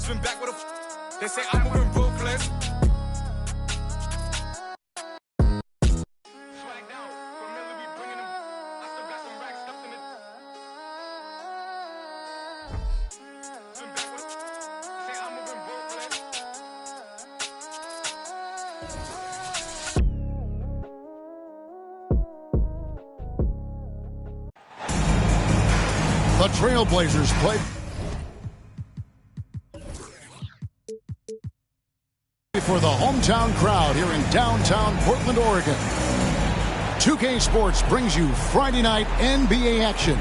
Swim back with a. They say I'm moving ruthless. The Trailblazers play for the hometown crowd here in downtown Portland, Oregon. 2K Sports brings you Friday night NBA action.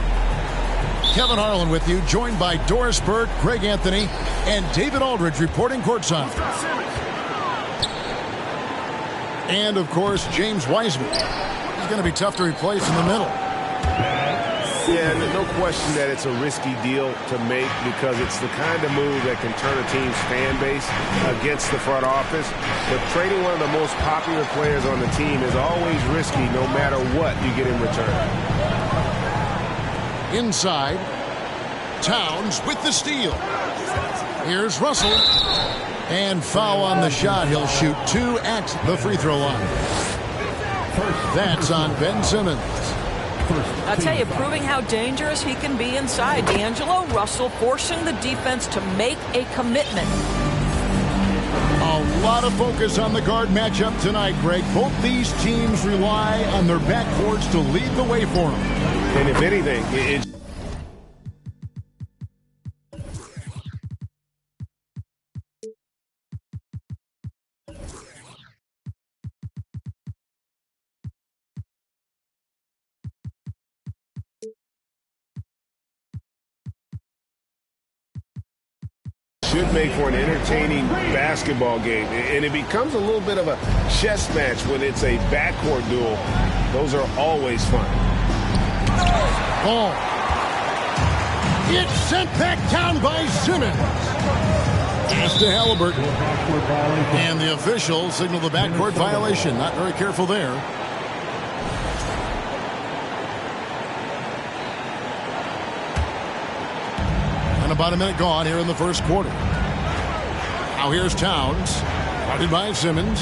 Kevin Harlan with you, joined by Doris Burke, Greg Anthony, and David Aldridge reporting courtside. And, of course, James Wiseman. He's going to be tough to replace in the middle. Yeah, no question that it's a risky deal to make because it's the kind of move that can turn a team's fan base against the front office. But trading one of the most popular players on the team is always risky no matter what you get in return. Inside, Towns with the steal. Here's Russell. And foul on the shot. He'll shoot 2 at the free throw line. That's on Ben Simmons. I'll tell you, proving how dangerous he can be inside. D'Angelo Russell forcing the defense to make a commitment. A lot of focus on the guard matchup tonight, Greg. Both these teams rely on their backcourts to lead the way for them. And if anything, it's should make for an entertaining basketball game. And it becomes a little bit of a chess match when it's a backcourt duel. Those are always fun. Ball. It's sent back down by Simmons. Pass to Halliburton. And the officials signal the backcourt violation. Not very careful there. And about a minute gone here in the first quarter. Now here's Towns. Guarded by Simmons.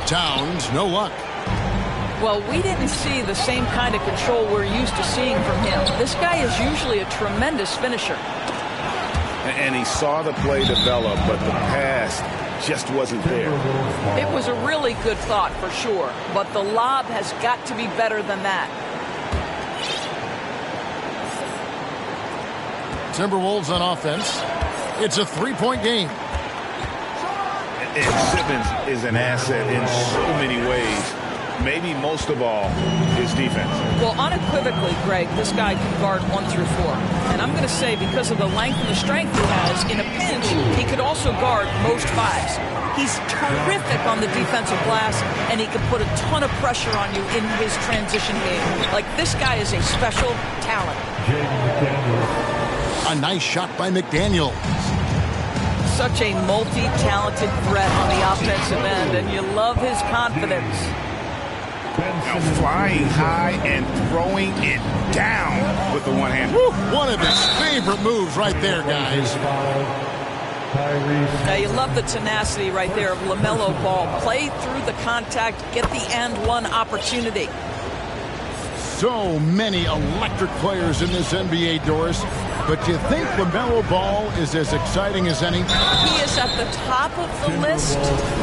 Towns, no luck. Well, we didn't see the same kind of control we're used to seeing from him. This guy is usually a tremendous finisher. And he saw the play develop, but the pass just wasn't there. It was a really good thought for sure, but the lob has got to be better than that. Timberwolves on offense. It's a three-point game. And Simmons is an asset in so many ways. Maybe most of all, his defense. Well, unequivocally, Greg, this guy can guard 1 through 4. And I'm going to say because of the length and the strength he has, in a pinch, he could also guard most 5s. He's terrific on the defensive glass, and he can put a ton of pressure on you in his transition game. Like, this guy is a special talent. A nice shot by McDaniel. Such a multi-talented threat on the offensive end, and you love his confidence. Now flying high and throwing it down with the one hand. One of his favorite moves right there, guys. Now you love the tenacity right there of LaMelo Ball. Play through the contact, get the and one opportunity. So many electric players in this NBA, Doris. But do you think LaMelo Ball is as exciting as any? He is at the top of the list,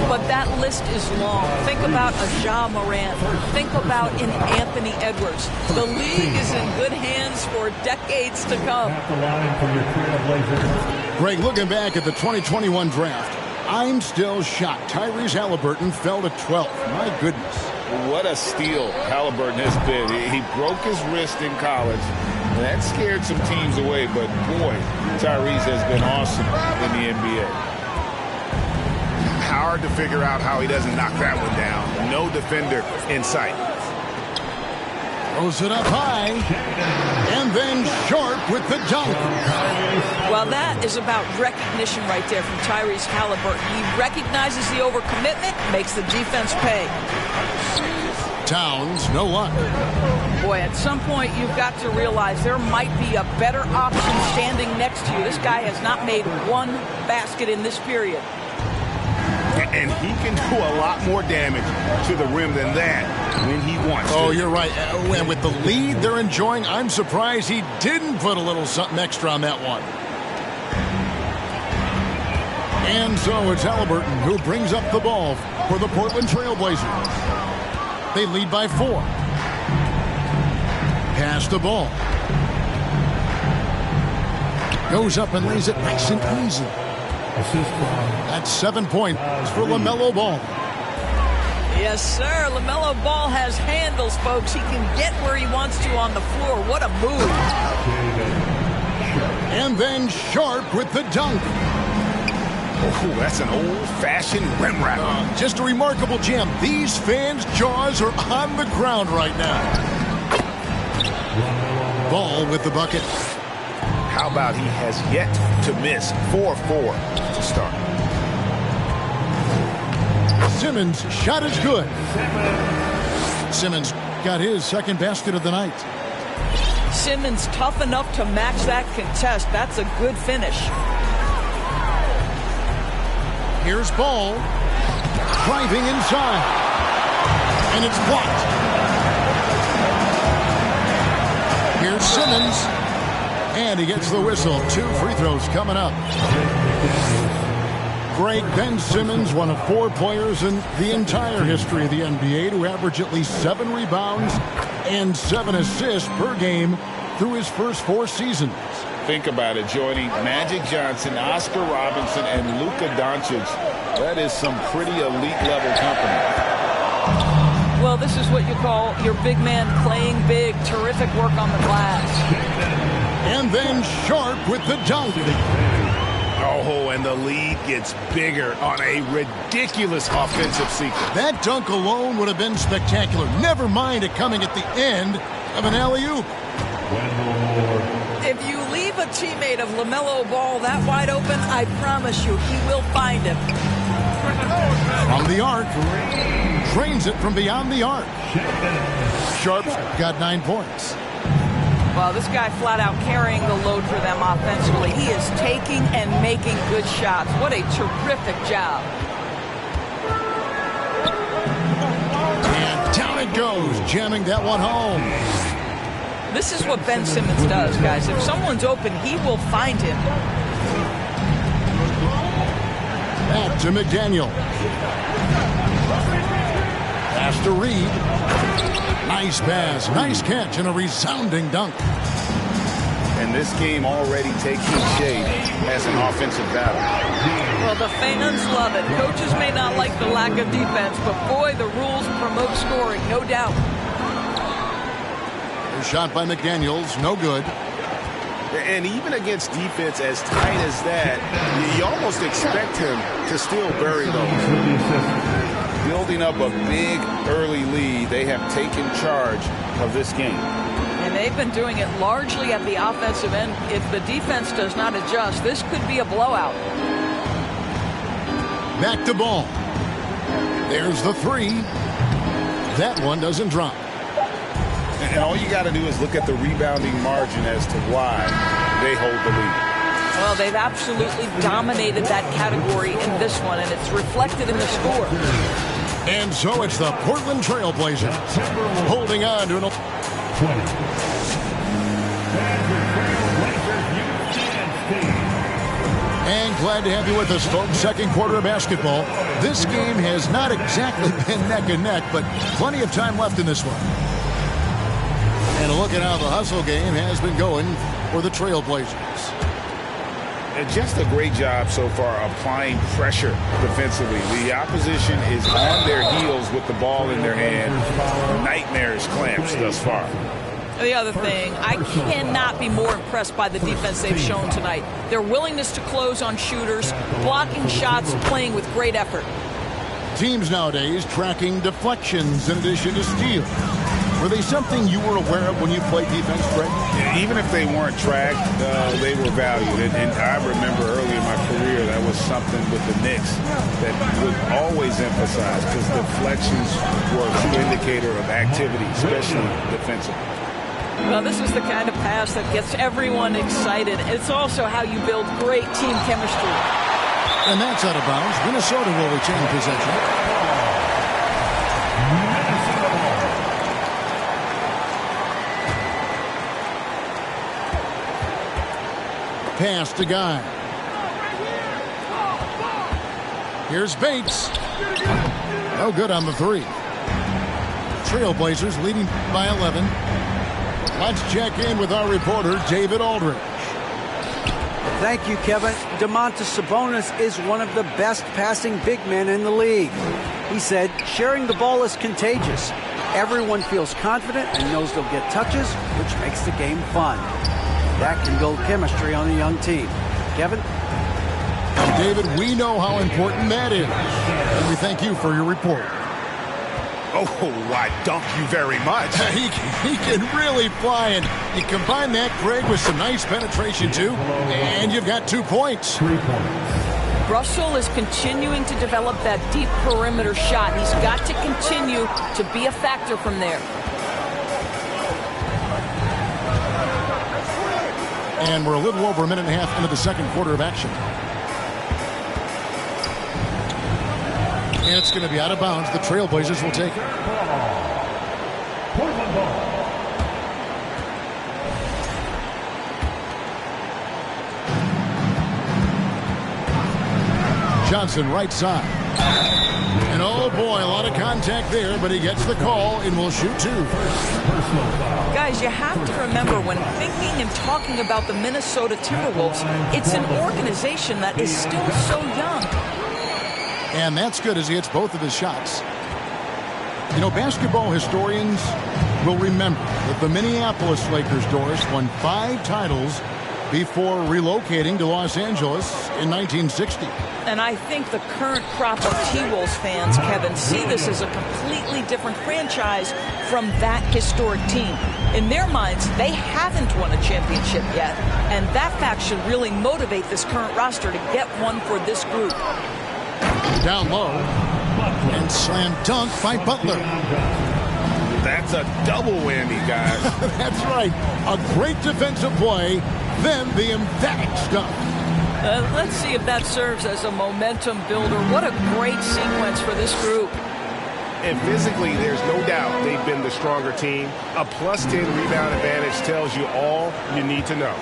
but that list is long. Think about a Ja Morant. Think about an Anthony Edwards. The league is in good hands for decades to come. Greg, looking back at the 2021 draft, I'm still shocked. Tyrese Halliburton fell to 12th. My goodness. What a steal Halliburton has been. He broke his wrist in college. That scared some teams away, but boy, Tyrese has been awesome in the NBA. Hard to figure out how he doesn't knock that one down. No defender in sight. Throws it up high, and then Sharp with the dunk. Well, that is about recognition right there from Tyrese Halliburton. He recognizes the overcommitment, makes the defense pay. Towns, no luck. Boy, at some point you've got to realize there might be a better option standing next to you. This guy has not made one basket in this period. And he can do a lot more damage to the rim than that when he wants to. Oh, you're right. And with the lead they're enjoying, I'm surprised he didn't put a little something extra on that one. And so it's Halliburton who brings up the ball for the Portland Trailblazers. They lead by 4. Pass the ball. Goes up and lays it nice and easy. That's 7 points for LaMelo Ball. Yes, sir. LaMelo Ball has handles, folks. He can get where he wants to on the floor. What a move. And then Sharp with the dunk. Oh, that's an old-fashioned rim wrap. Just a remarkable jam. These fans' jaws are on the ground right now. Ball with the bucket. How about he has yet to miss 4-4 to start. Simmons' shot is good. Simmons got his second basket of the night. Simmons tough enough to match that contest. That's a good finish. Here's Ball. Driving inside. And it's blocked. Here's Simmons. And he gets the whistle. 2 free throws coming up. Greg, Ben Simmons, one of 4 players in the entire history of the NBA to average at least 7 rebounds and 7 assists per game through his first 4 seasons. Think about it, joining Magic Johnson, Oscar Robinson, and Luka Doncic. That is some pretty elite level company. Well, this is what you call your big man playing big. Terrific work on the glass. And then Sharp with the dunk. Oh, and the lead gets bigger on a ridiculous offensive sequence. That dunk alone would have been spectacular. Never mind it coming at the end of an alley-oop. If you leave a teammate of LaMelo Ball that wide open, I promise you he will find him. From the arc. Drains it from beyond the arc. Sharp's got 9 points. Well, this guy flat out carrying the load for them offensively. He is taking and making good shots. What a terrific job. And down it goes, jamming that one home. This is what Ben Simmons does, guys. If someone's open, he will find him. Back to McDaniel. Pass to Reed. Nice pass, nice catch, and a resounding dunk. And this game already taking shape as an offensive battle. Well, the fans love it. Coaches may not like the lack of defense, but boy, the rules promote scoring, no doubt. A shot by McDaniels, no good. And even against defense as tight as that, you almost expect him to still bury those. Building up a big early lead, they have taken charge of this game. And they've been doing it largely at the offensive end. If the defense does not adjust, this could be a blowout. Back to Ball. There's the 3. That one doesn't drop. And all you got to do is look at the rebounding margin as to why they hold the lead. Well, they've absolutely dominated that category in this one, and it's reflected in the score. And so it's the Portland Trailblazers holding on to an 20. And glad to have you with us, folks. Second quarter of basketball. This game has not exactly been neck and neck, but plenty of time left in this one. And a look at how the hustle game has been going for the Trailblazers. Just a great job so far applying pressure defensively. The opposition is on their heels with the ball in their hand. Nightmarish clamps thus far. The other thing, I cannot be more impressed by the defense they've shown tonight. Their willingness to close on shooters, blocking shots, playing with great effort. Teams nowadays tracking deflections in addition to steals. Were they something you were aware of when you played defense, Greg? Even if they weren't tracked, they were valued. And I remember early in my career, that was something with the Knicks that would always emphasize, because deflections were a true indicator of activity, especially defensively. Well, this is the kind of pass that gets everyone excited. It's also how you build great team chemistry. And that's out of bounds. Minnesota will retain possession. Pass to Guy. Here's Bates. No good on the three. Trailblazers leading by 11. Let's check in with our reporter, David Aldridge. Thank you, Kevin. Domantas Sabonis is one of the best passing big men in the league. He said, sharing the ball is contagious. Everyone feels confident and knows they'll get touches, which makes the game fun. That can build chemistry on a young team. Kevin? David, we know how important that is. And we thank you for your report. Oh, why, thank you very much. He can really fly, and you combine that, Greg, with some nice penetration, too, and you've got 2 points. 3 points. Russell is continuing to develop that deep perimeter shot. He's got to continue to be a factor from there. And we're a little over a minute and a half into the second quarter of action. And it's going to be out of bounds. The Trailblazers will take it. Portland ball. Johnson right side. And oh boy, a lot of contact there, but he gets the call and will shoot 2. Guys, you have to remember, when thinking and talking about the Minnesota Timberwolves, it's an organization that is still so young. And that's good as he hits both of his shots. You know, basketball historians will remember that the Minneapolis Lakers, Doris, won 5 titles before relocating to Los Angeles in 1960. And I think the current crop of T-Wolves fans, Kevin, see this as a completely different franchise from that historic team. In their minds, they haven't won a championship yet. And that fact should really motivate this current roster to get one for this group. Down low. And slam dunk by Butler. That's a double whammy, guys. That's right. A great defensive play, then the emphatic stuff. Let's see if that serves as a momentum builder. What a great sequence for this group. And physically, there's no doubt they've been the stronger team. A +10 rebound advantage tells you all you need to know.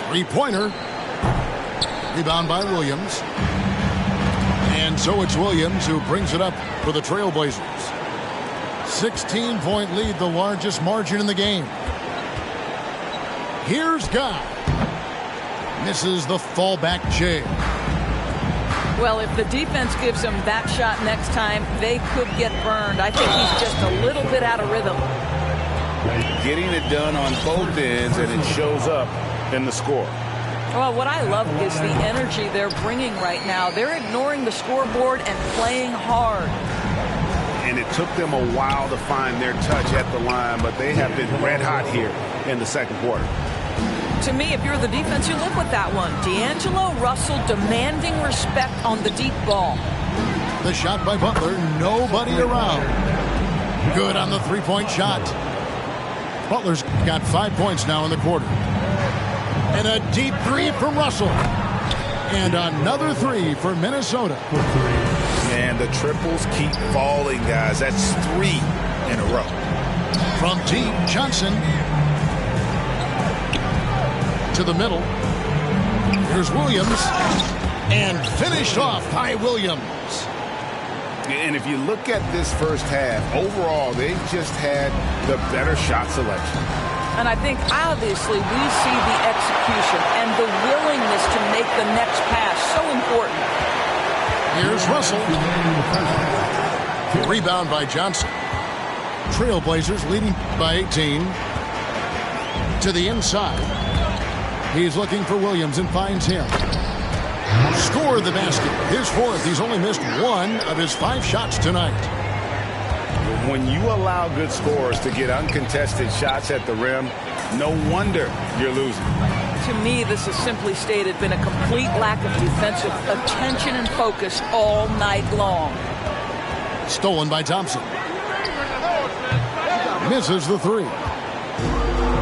3-pointer. Rebound by Williams. And so it's Williams who brings it up for the Trailblazers. 16-point lead, the largest margin in the game. Here's Guy. Misses the fallback jam. Well, if the defense gives him that shot next time, they could get burned. I think he's just a little bit out of rhythm. Getting it done on both ends, and it shows up in the score. Well, what I love is the energy they're bringing right now. They're ignoring the scoreboard and playing hard. And it took them a while to find their touch at the line, but they have been red hot here in the second quarter. To me, if you're the defense, you live with that one. D'Angelo Russell demanding respect on the deep ball. The shot by Butler, nobody around. Good on the 3-point shot. Butler's got 5 points now in the quarter. And a deep 3 from Russell. And another 3 for Minnesota. And the triples keep falling, guys. That's 3 in a row. From deep, Johnson. To the middle. Here's Williams. And finished off by Williams. And if you look at this first half, overall, they just had the better shot selection. And I think, obviously, we see the execution and the willingness to make the next pass so important. Here's Russell. Rebound by Johnson. Trailblazers leading by 18. To the inside. He's looking for Williams and finds him. Scored the basket. His 4th. He's only missed 1 of his 5 shots tonight. when you allow good scorers to get uncontested shots at the rim, no wonder you're losing. To me, this has simply stated been a complete lack of defensive attention and focus all night long. Stolen by Thompson. Misses the three.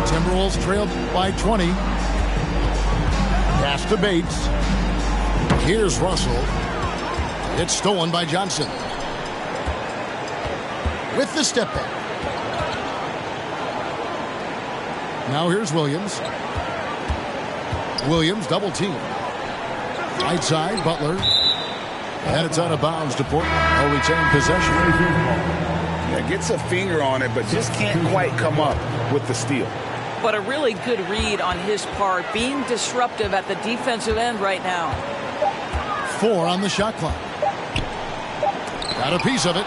Timberwolves trailed by 20. Pass to Bates. Here's Russell. It's stolen by Johnson. With the step back. Now here's Williams. Williams double team. Right side, Butler. And it's out of bounds to Portland. They'll retain possession. Yeah, gets a finger on it, but just can't quite come up with the steal. But a really good read on his part, being disruptive at the defensive end right now. 4 on the shot clock. Got a piece of it.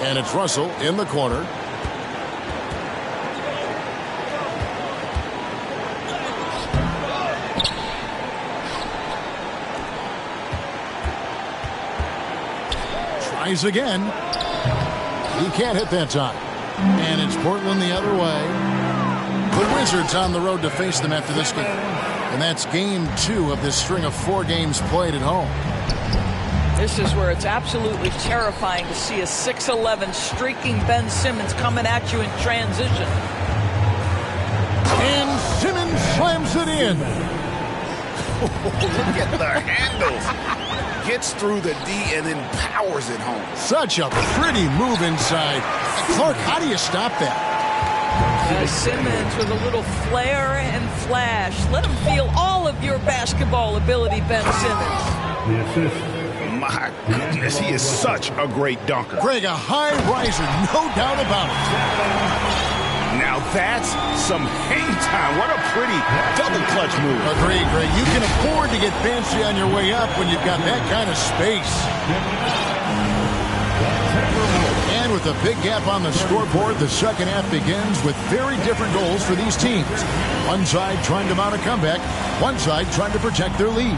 And it's Russell in the corner. Tries again. He can't hit that time. And it's Portland the other way. The Wizards on the road to face them after this game. And that's game 2 of this string of 4 games played at home. This is where it's absolutely terrifying to see a 6'11" streaking Ben Simmons coming at you in transition. And Simmons slams it in. Look at the handles. Gets through the D and then powers it home. Such a pretty move inside. Clark, how do you stop that? Simmons with a little flair and flash. Let him feel all of your basketball ability, Ben Simmons. My goodness, he is such a great dunker. Greg, a high riser, no doubt about it. Now that's some hang time. What a pretty double clutch move. Agreed, Greg. You can afford to get fancy on your way up when you've got that kind of space. And with a big gap on the scoreboard, the second half begins with very different goals for these teams. One side trying to mount a comeback, one side trying to protect their lead.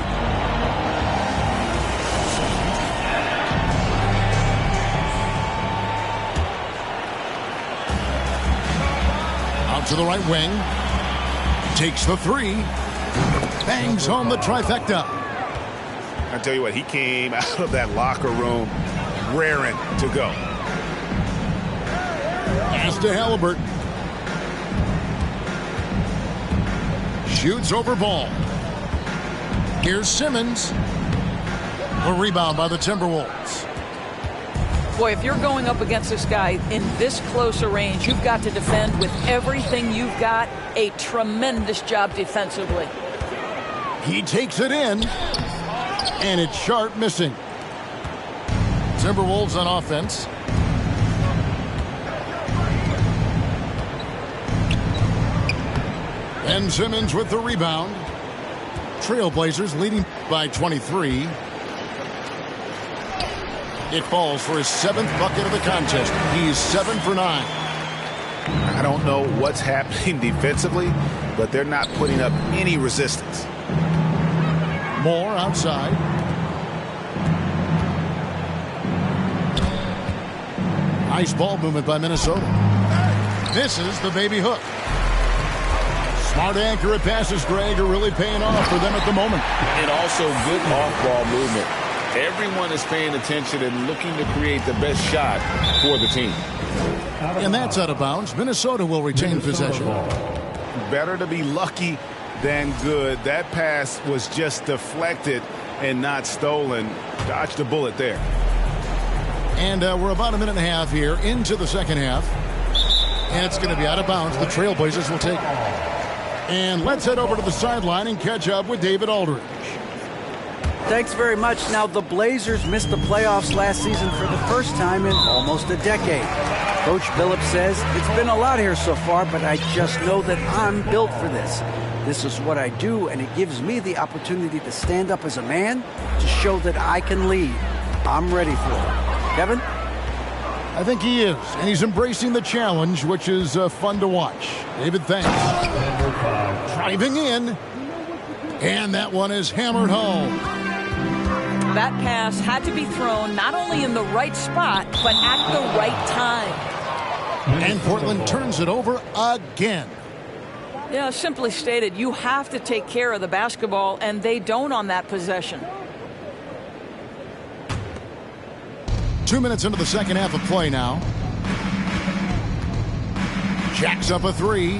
To the right wing. Takes the three. Bangs home the trifecta. I tell you what, he came out of that locker room raring to go. Pass to Halliburton. Shoots over ball. Here's Simmons. A rebound by the Timberwolves. Boy, if you're going up against this guy in this close a range, you've got to defend with everything you've got. A tremendous job defensively. He takes it in, and it's Sharp missing. Timberwolves on offense. Ben Simmons with the rebound. Trailblazers leading by 23. It falls for his 7th bucket of the contest. He's 7 for 9. I don't know what's happening defensively, but they're not putting up any resistance. Moore outside. Nice ball movement by Minnesota. Misses the baby hook. Smart accurate passes, Greg, are really paying off for them at the moment. And also good off-ball movement. Everyone is paying attention and looking to create the best shot for the team. And that's out of bounds. Minnesota will retain possession. Better to be lucky than good. That pass was just deflected and not stolen. Dodged a bullet there. And we're about a minute and a half here into the second half. And it's going to be out of bounds. The Trailblazers will take it. And let's head over to the sideline and catch up with David Aldridge. Thanks very much. Now, the Blazers missed the playoffs last season for the first time in almost a decade. Coach Billups says, it's been a lot here so far, but I just know that I'm built for this. This is what I do, and it gives me the opportunity to stand up as a man to show that I can lead. I'm ready for it. Kevin? I think he is, and he's embracing the challenge, which is fun to watch. David, thanks. Driving in. And that one is hammered home. That pass had to be thrown not only in the right spot, but at the right time. And Portland turns it over again. Yeah, simply stated, you have to take care of the basketball, and they don't on that possession. 2 minutes into the second half of play now. Jacks up a three.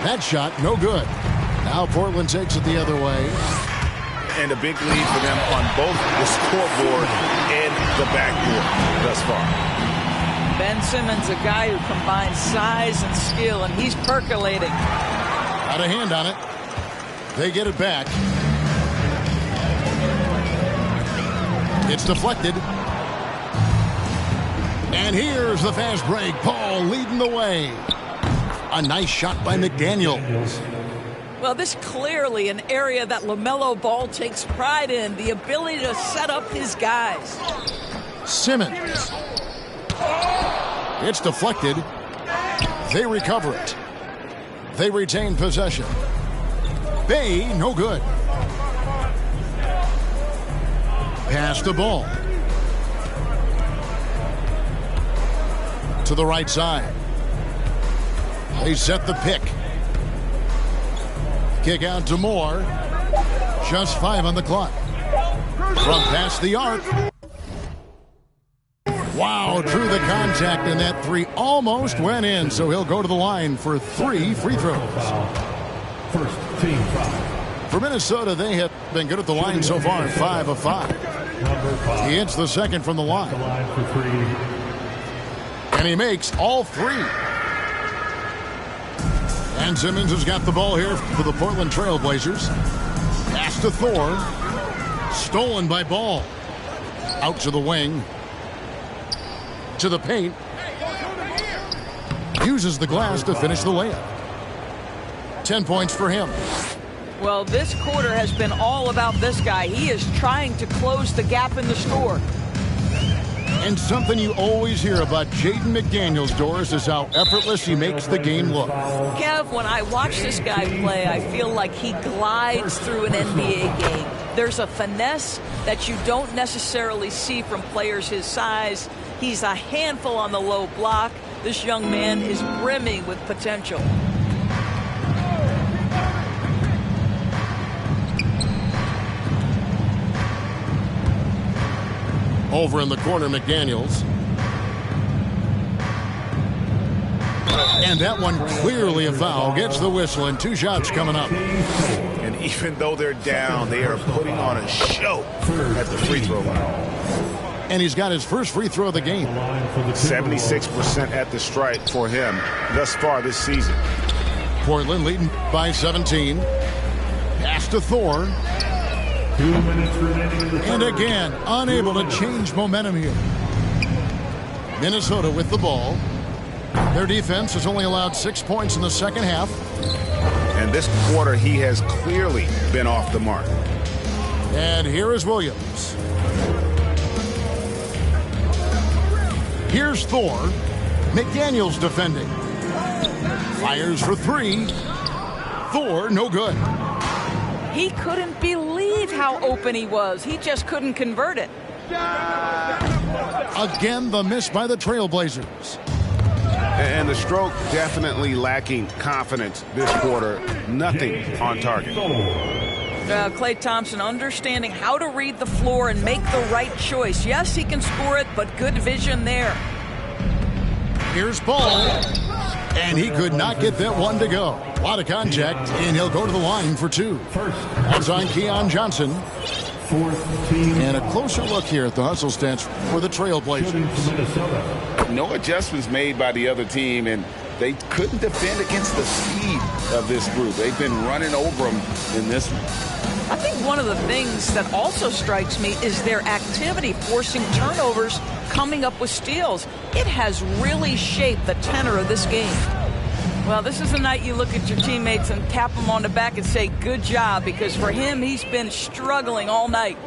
That shot, no good. Now Portland takes it the other way. And a big lead for them on both the scoreboard and the backboard thus far. Ben Simmons, a guy who combines size and skill, and he's percolating. Got a hand on it. They get it back. It's deflected. And here's the fast break. Paul leading the way. A nice shot by McDaniels. Well, this clearly an area that LaMelo Ball takes pride in, the ability to set up his guys. Simmons. It's deflected. They recover it. They retain possession. Bay, no good. Pass the ball. To the right side. They set the pick. Kick out to Moore. Just 5 on the clock. From past the arc. Wow, drew the contact, and that three almost went in, so he'll go to the line for 3 free throws. First team foul. For Minnesota, they have been good at the line so far, 5 of 5. Number 5. He hits the second from the line. The line for 3. And he makes all 3. And Simmons has got the ball here for the Portland Trailblazers. Pass to Thor. Stolen by Ball. Out to the wing. To the paint. Uses the glass to finish the layup. 10 points for him. Well, this quarter has been all about this guy. He is trying to close the gap in the score. And something you always hear about Jaden McDaniels, Doris, is how effortless he makes the game look. Kev, when I watch this guy play, I feel like he glides through an NBA game. There's a finesse that you don't necessarily see from players his size. He's a handful on the low block. This young man is brimming with potential. Over in the corner, McDaniels. And that one clearly a foul. Gets the whistle, and 2 shots coming up. And even though they're down, they are putting on a show at the free throw line. And he's got his first free throw of the game. 76% at the stripe for him thus far this season. Portland leading by 17. Pass to Thor. 2 minutes remaining in the And again, unable to change momentum here. Minnesota with the ball. Their defense has only allowed 6 points in the second half. And this quarter, he has clearly been off the mark. And here is Williams. Here's Thor. McDaniels defending. Fires for 3. Thor, no good. He couldn't believe how open he was. He just couldn't convert it. Again, the miss by the Trailblazers. And the stroke definitely lacking confidence this quarter. Nothing on target. Klay Thompson understanding how to read the floor and make the right choice. Yes, he can score it, but good vision there. Here's Ball. And he could not get that one to go. A lot of contact, and he'll go to the line for 2. That's on Keon Johnson. Fourth team. And a closer look here at the hustle stats for the Trailblazers. No adjustments made by the other team, and they couldn't defend against the speed of this group. They've been running over them in this one. I think one of the things that also strikes me is their activity, forcing turnovers, coming up with steals. It has really shaped the tenor of this game. Well, this is the night you look at your teammates and tap them on the back and say, good job, because for him, he's been struggling all night.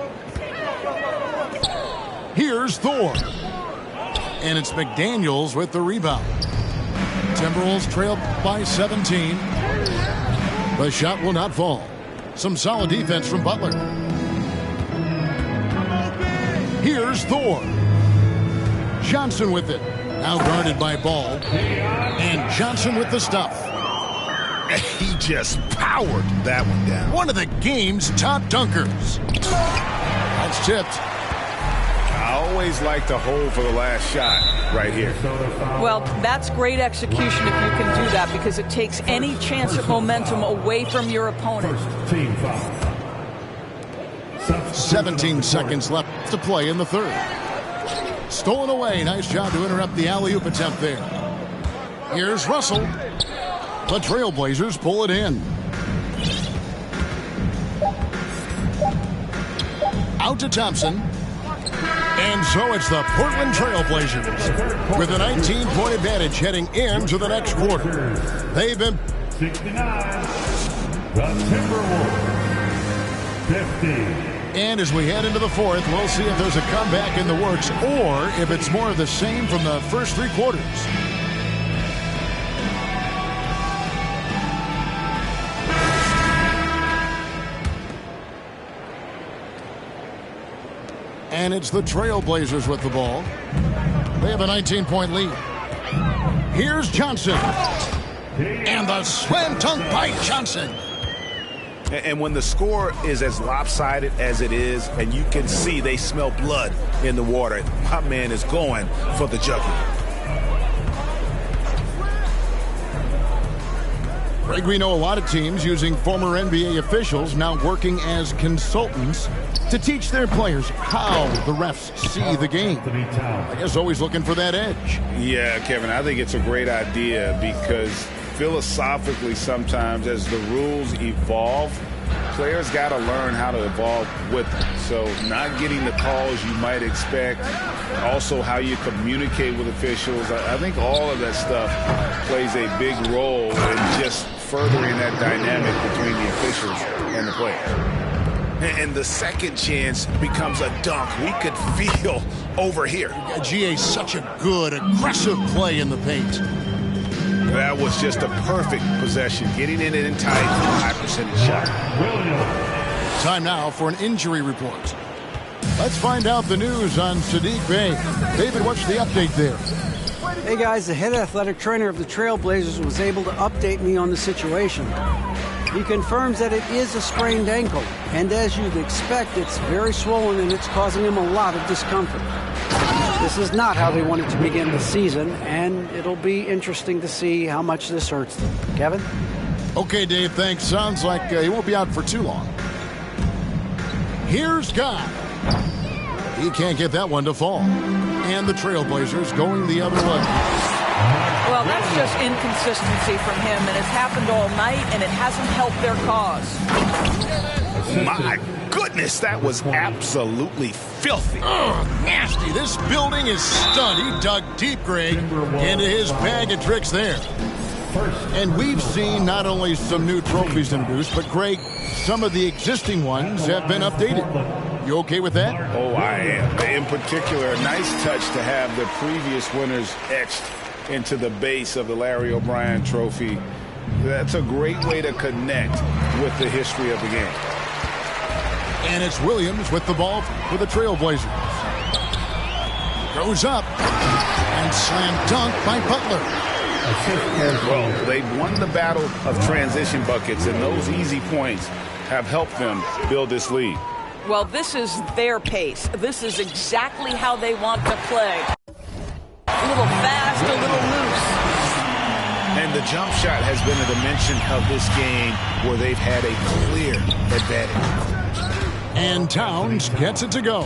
Here's Thor. And it's McDaniels with the rebound. Timberwolves trail by 17. The shot will not fall. Some solid defense from Butler. Here's Thor. Johnson with it. Now guarded by Ball. And Johnson with the stuff. He just powered that one down. One of the game's top dunkers. That's tipped. I always like to hold for the last shot right here. Well, that's great execution if you can do that, because it takes any chance of momentum away from your opponent. First team foul. 17 seconds left to play in the third. Stolen away. Nice job to interrupt the alley-oop attempt there. Here's Russell. The Trailblazers pull it in. Out to Thompson. And so it's the Portland Trailblazers with a 19-point advantage heading into the next quarter. They've been 69. The Timberwolves. 50. And as we head into the fourth, we'll see if there's a comeback in the works or if it's more of the same from the first three quarters. And it's the Trailblazers with the ball. They have a 19-point lead. Here's Johnson. And the slam dunk by Johnson. And when the score is as lopsided as it is, and you can see they smell blood in the water, my man is going for the jugular. Greg, we know a lot of teams using former NBA officials now working as consultants to teach their players how the refs see the game. I guess always looking for that edge. Yeah, Kevin, I think it's a great idea because philosophically sometimes as the rules evolve, players got to learn how to evolve with them. So not getting the calls you might expect, also how you communicate with officials. I think all of that stuff plays a big role in just furthering that dynamic between the officials and the players. And the second chance becomes a dunk. We could feel over here. GA, such a good, aggressive play in the paint. That was just a perfect possession. Getting in it in tight, high percentage shot. Time now for an injury report. Let's find out the news on Saddiq Bey. David, what's the update there? Hey guys, the head athletic trainer of the Trailblazers was able to update me on the situation. He confirms that it is a sprained ankle, and as you'd expect, it's very swollen and it's causing him a lot of discomfort. This is not how they wanted to begin the season, and it'll be interesting to see how much this hurts them. Kevin? Okay, Dave, thanks. Sounds like he won't be out for too long. Here's Guy. He can't get that one to fall. And the Trailblazers going the other way. Well, that's just inconsistency from him, and it's happened all night, and it hasn't helped their cause. My goodness, that was absolutely filthy. Nasty. This building is stunned. He dug deep, Greg, into his bag of tricks there. And we've seen not only some new trophies introduced, but, Greg, some of the existing ones have been updated. You okay with that? Oh, I am. In particular, a nice touch to have the previous winners etched into the base of the Larry O'Brien trophy. That's a great way to connect with the history of the game. And it's Williams with the ball for the Trailblazers. Goes up and slam dunk by Butler. Well, they've won the battle of transition buckets, and those easy points have helped them build this lead. Well, this is their pace. This is exactly how they want to play. A little fast, a little loose. And the jump shot has been a dimension of this game where they've had a clear advantage. And Towns gets it to go.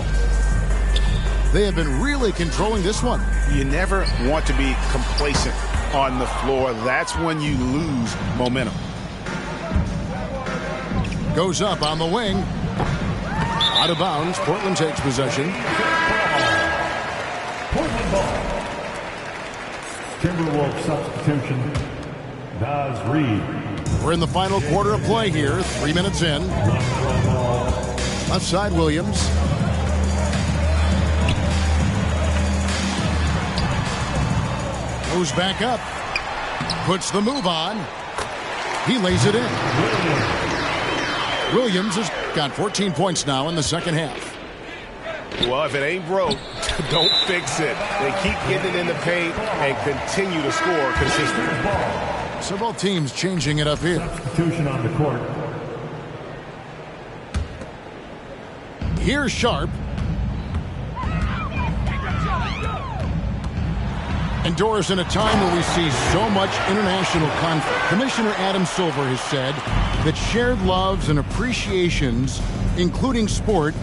They have been really controlling this one. You never want to be complacent on the floor. That's when you lose momentum. Goes up on the wing. Out of bounds. Portland takes possession. Portland ball. Timberwolves substitution. Naz Reid. We're in the final quarter of play here. 3 minutes in. Left side, Williams. Goes back up. Puts the move on. He lays it in. Williams has got 14 points now in the second half. Well, if it ain't broke, don't fix it. They keep getting it in the paint and continue to score consistently. So both teams changing it up here. Substitution on the court. Here's Sharp. And Doris, in a time where we see so much international conflict, Commissioner Adam Silver has said that shared loves and appreciations, including sport,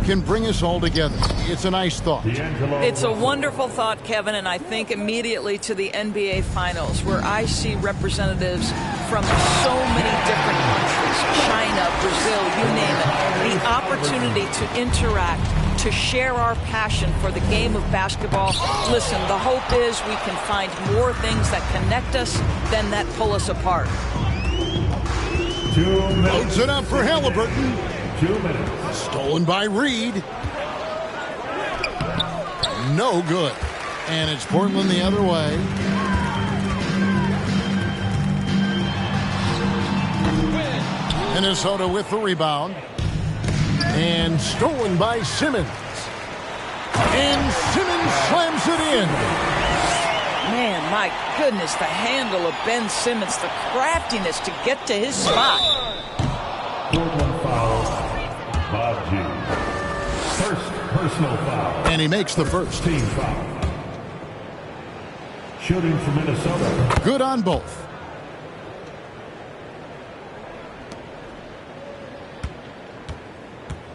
can bring us all together. It's a nice thought. It's a wonderful thought, Kevin, and I think immediately to the NBA Finals, where I see representatives from so many different countries, China, Brazil, you name it, the opportunity to interact, to share our passion for the game of basketball. Listen, the hope is we can find more things that connect us than that pull us apart. 2 minutes. Loads it up for Halliburton. 2 minutes. Stolen by Reed. No good. And it's Portland the other way. Minnesota with the rebound. And stolen by Simmons. And Simmons slams it in. Man, my goodness, the handle of Ben Simmons, the craftiness to get to his spot. Portland foul. Bob G. First personal foul. And he makes the first. Team foul. Shooting for Minnesota. Good on both.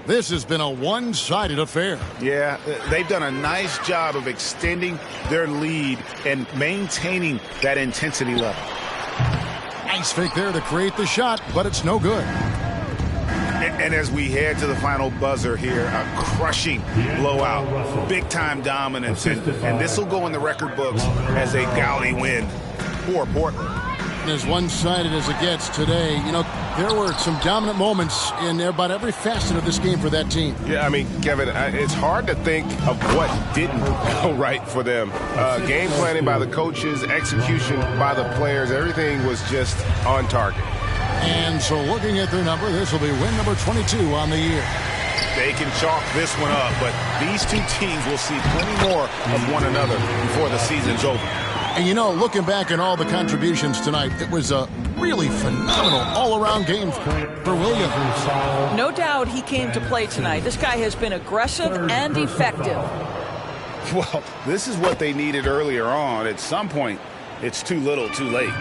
This has been a one-sided affair. Yeah, they've done a nice job of extending their lead and maintaining that intensity level. Nice fake there to create the shot, but it's no good. And as we head to the final buzzer here, a crushing blowout, big-time dominance, and this will go in the record books as a gaudy win for Portland. And as one-sided as it gets today, you know, there were some dominant moments in about every facet of this game for that team. Yeah, I mean, Kevin, it's hard to think of what didn't go right for them. Game planning by the coaches, execution by the players, everything was just on target. And so looking at their number, this will be win number 22 on the year. They can chalk this one up, but these two teams will see plenty more of one another before the season's over. And, you know, looking back at all the contributions tonight, it was a really phenomenal all-around game for Williams. No doubt he came to play tonight. This guy has been aggressive and effective. Well, this is what they needed earlier on. At some point, it's too little, too late.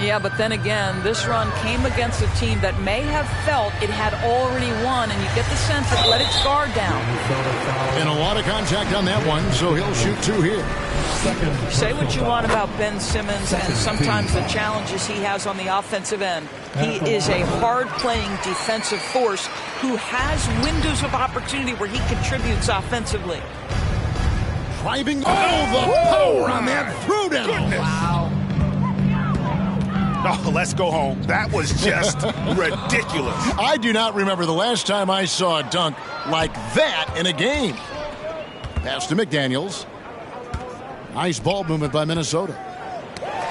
Yeah, but then again, this run came against a team that may have felt it had already won, and you get the sense it let its guard down. And a lot of contact on that one, so he'll shoot 2 here. Say what you want about Ben Simmons and sometimes the challenges he has on the offensive end. He is a hard-playing defensive force who has windows of opportunity where he contributes offensively. Driving, the power on that throwdown. Wow. Oh, let's go home. That was just ridiculous. I do not remember the last time I saw a dunk like that in a game. Pass to McDaniels. Nice ball movement by Minnesota.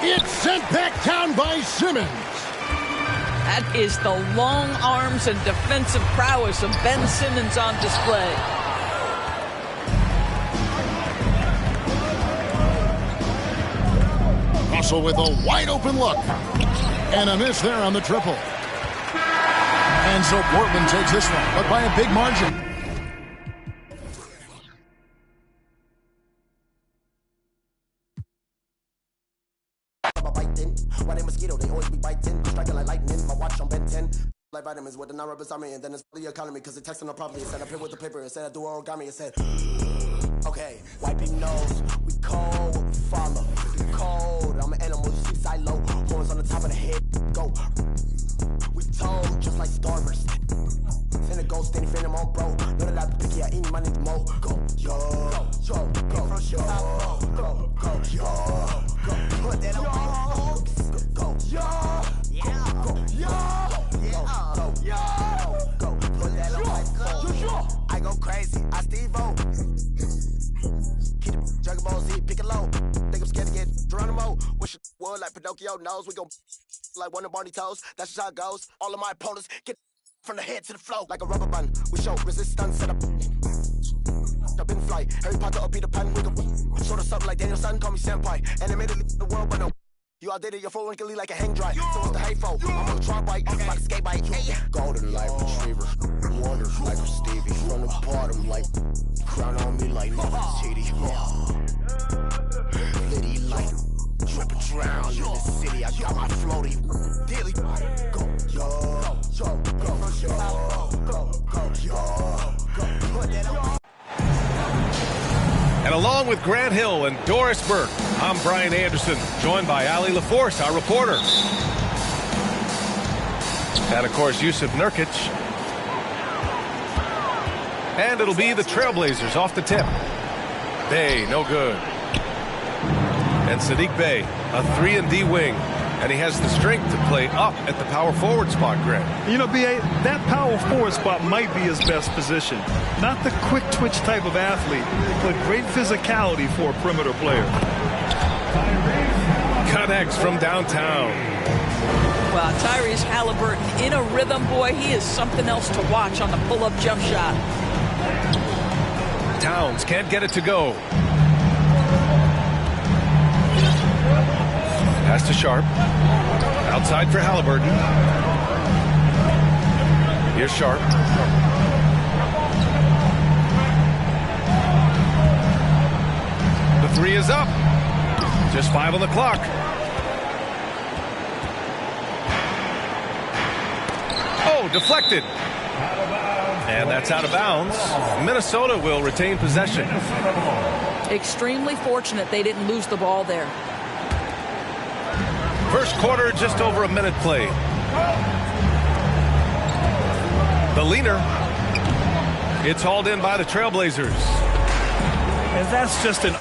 It's sent back down by Simmons. That is the long arms and defensive prowess of Ben Simmons on display. Russell with a wide open look. And a miss there on the triple. And so Portland takes this one, but by a big margin. Like vitamins with the non-rubber army, and then it's the economy because it's texting no properly. It said up here with the paper, it said I do origami. It said, okay, wiping nose, we cold, follow, we cold. I'm an animal, you see silo, horns on the top of the head, go. We told just like starvers. Send a ghost, then fin them on bro. Know that I picky, I eat my need to mo. Go, yo, go, yo, go, yo, go, yo, put that on, go, yo, yeah, go, yo. I go crazy, I Steve-O. Keep the Dragon Ball Z, pick it low. Think I'm scared to get Geronimo. Wish it would like Pinocchio knows we gon' like one of Barney toes. That's just how it goes. All of my opponents get from the head to the flow like a rubber band. We show resistance set up. Up in flight. Harry Potter or Peter Pan. We go sort of something like Daniel Son. Call me senpai. Animated the world, but no. You outdated your phone wrinkly like a hang dry. So what's the hateful? I'm on a try bike, like a skate bike. Hey. Golden light retriever, water like a Stevie. From the bottom, like crown on me like Nefertiti. Liddy like drip and drown in the city. I got my floaty daily. Go, yo, yo, go, yo. Put that on. And along with Grant Hill and Doris Burke, I'm Brian Anderson, joined by Ali LaForce, our reporter. And, of course, Yusuf Nurkic. And it'll be the Trailblazers off the tip. Bey, no good. And Saddiq Bey, a 3-and-D wing. And he has the strength to play up at the power forward spot, Grant. You know, B.A., that power forward spot might be his best position. Not the quick twitch type of athlete, but great physicality for a perimeter player. Connects from downtown. Well, Tyrese Halliburton in a rhythm, boy. He is something else to watch on the pull-up jump shot. Towns can't get it to go. Pass to Sharp. Outside for Halliburton. Here's Sharp. The three is up. Just 5 on the clock. Oh, deflected. And that's out of bounds. Minnesota will retain possession. Extremely fortunate they didn't lose the ball there. First quarter, just over a minute play. The leaner. It's hauled in by the Trailblazers. And that's just an...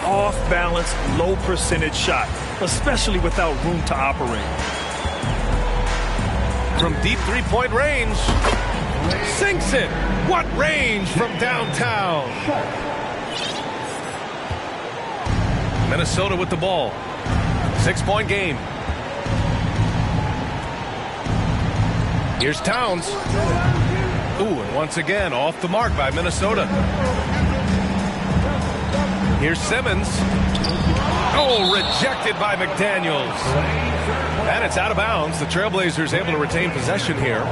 off-balance, low-percentage shot, especially without room to operate. From deep three-point range. Sinks it. What range from downtown. Minnesota with the ball. 6-point game. Here's Towns. Ooh, and once again, off the mark by Minnesota. Here's Simmons. Oh, rejected by McDaniels. And it's out of bounds. The Trailblazers able to retain possession here.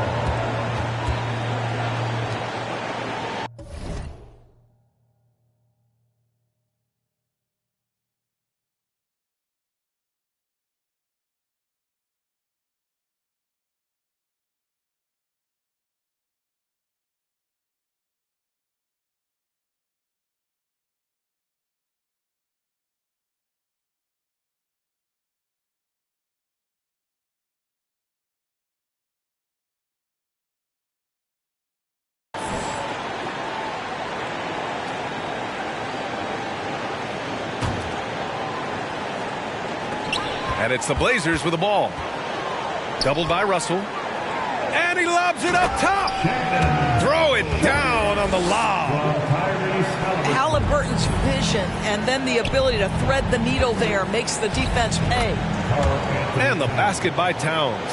And it's the Blazers with the ball. Doubled by Russell. And he lobs it up top. Throw it down on the lob. Halliburton's vision and then the ability to thread the needle there makes the defense pay. And the basket by Towns.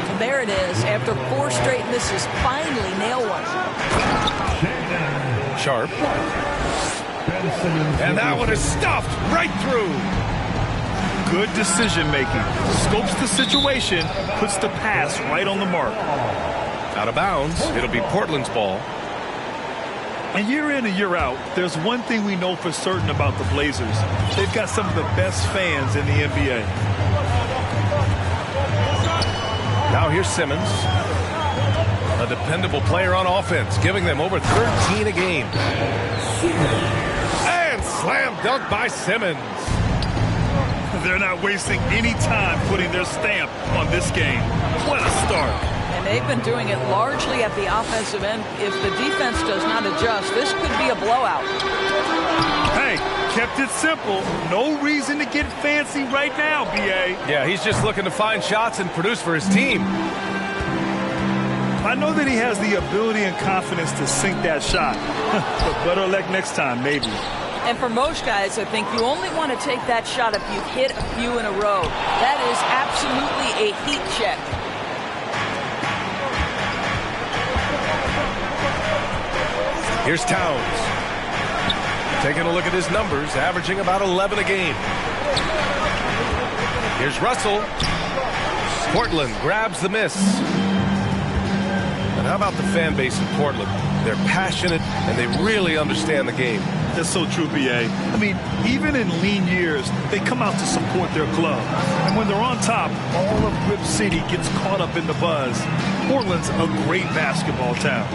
And there it is. After 4 straight misses, finally nail one. Sharp. And that one is stuffed right through. Good decision making. Scopes the situation, puts the pass right on the mark. Out of bounds. It'll be Portland's ball. And year in and year out, there's one thing we know for certain about the Blazers. They've got some of the best fans in the NBA. Now here's Simmons. A dependable player on offense, giving them over 13 a game. And slam dunk by Simmons. They're not wasting any time putting their stamp on this game. What a start. And they've been doing it largely at the offensive end. If the defense does not adjust, this could be a blowout. Hey, kept it simple. No reason to get fancy right now, B.A. Yeah, he's just looking to find shots and produce for his team. I know that he has the ability and confidence to sink that shot. But better luck next time, maybe. And for most guys, I think you only want to take that shot if you've hit a few in a row. That is absolutely a heat check. Here's Towns. Taking a look at his numbers, averaging about 11 a game. Here's Russell. Portland grabs the miss. And how about the fan base in Portland? They're passionate, and they really understand the game. That's so true, B.A. I mean, even in lean years, they come out to support their club. And when they're on top, all of Rip City gets caught up in the buzz. Portland's a great basketball town.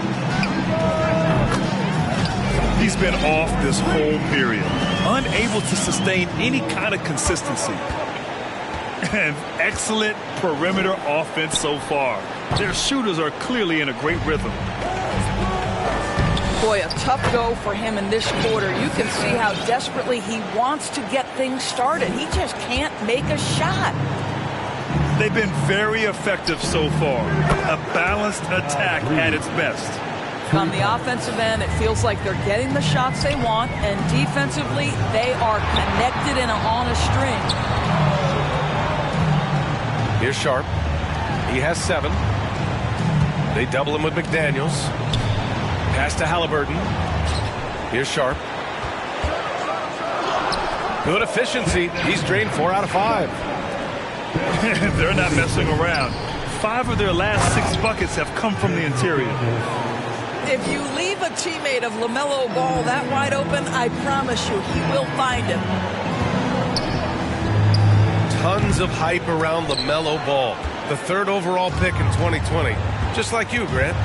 He's been off this whole period, unable to sustain any kind of consistency. And excellent perimeter offense so far. Their shooters are clearly in a great rhythm. Boy, a tough go for him in this quarter. You can see how desperately he wants to get things started. He just can't make a shot. They've been very effective so far. A balanced attack at its best. On the offensive end, it feels like they're getting the shots they want, and defensively, they are connected and on a string. Here's Sharp. He has 7. They double him with McDaniels. Pass to Halliburton. Here's Sharp. Good efficiency. He's drained 4 out of 5. They're not messing around. 5 of their last 6 buckets have come from the interior. If you leave a teammate of LaMelo Ball that wide open, I promise you he will find him. Tons of hype around LaMelo Ball, the 3rd overall pick in 2020. Just like you, Grant.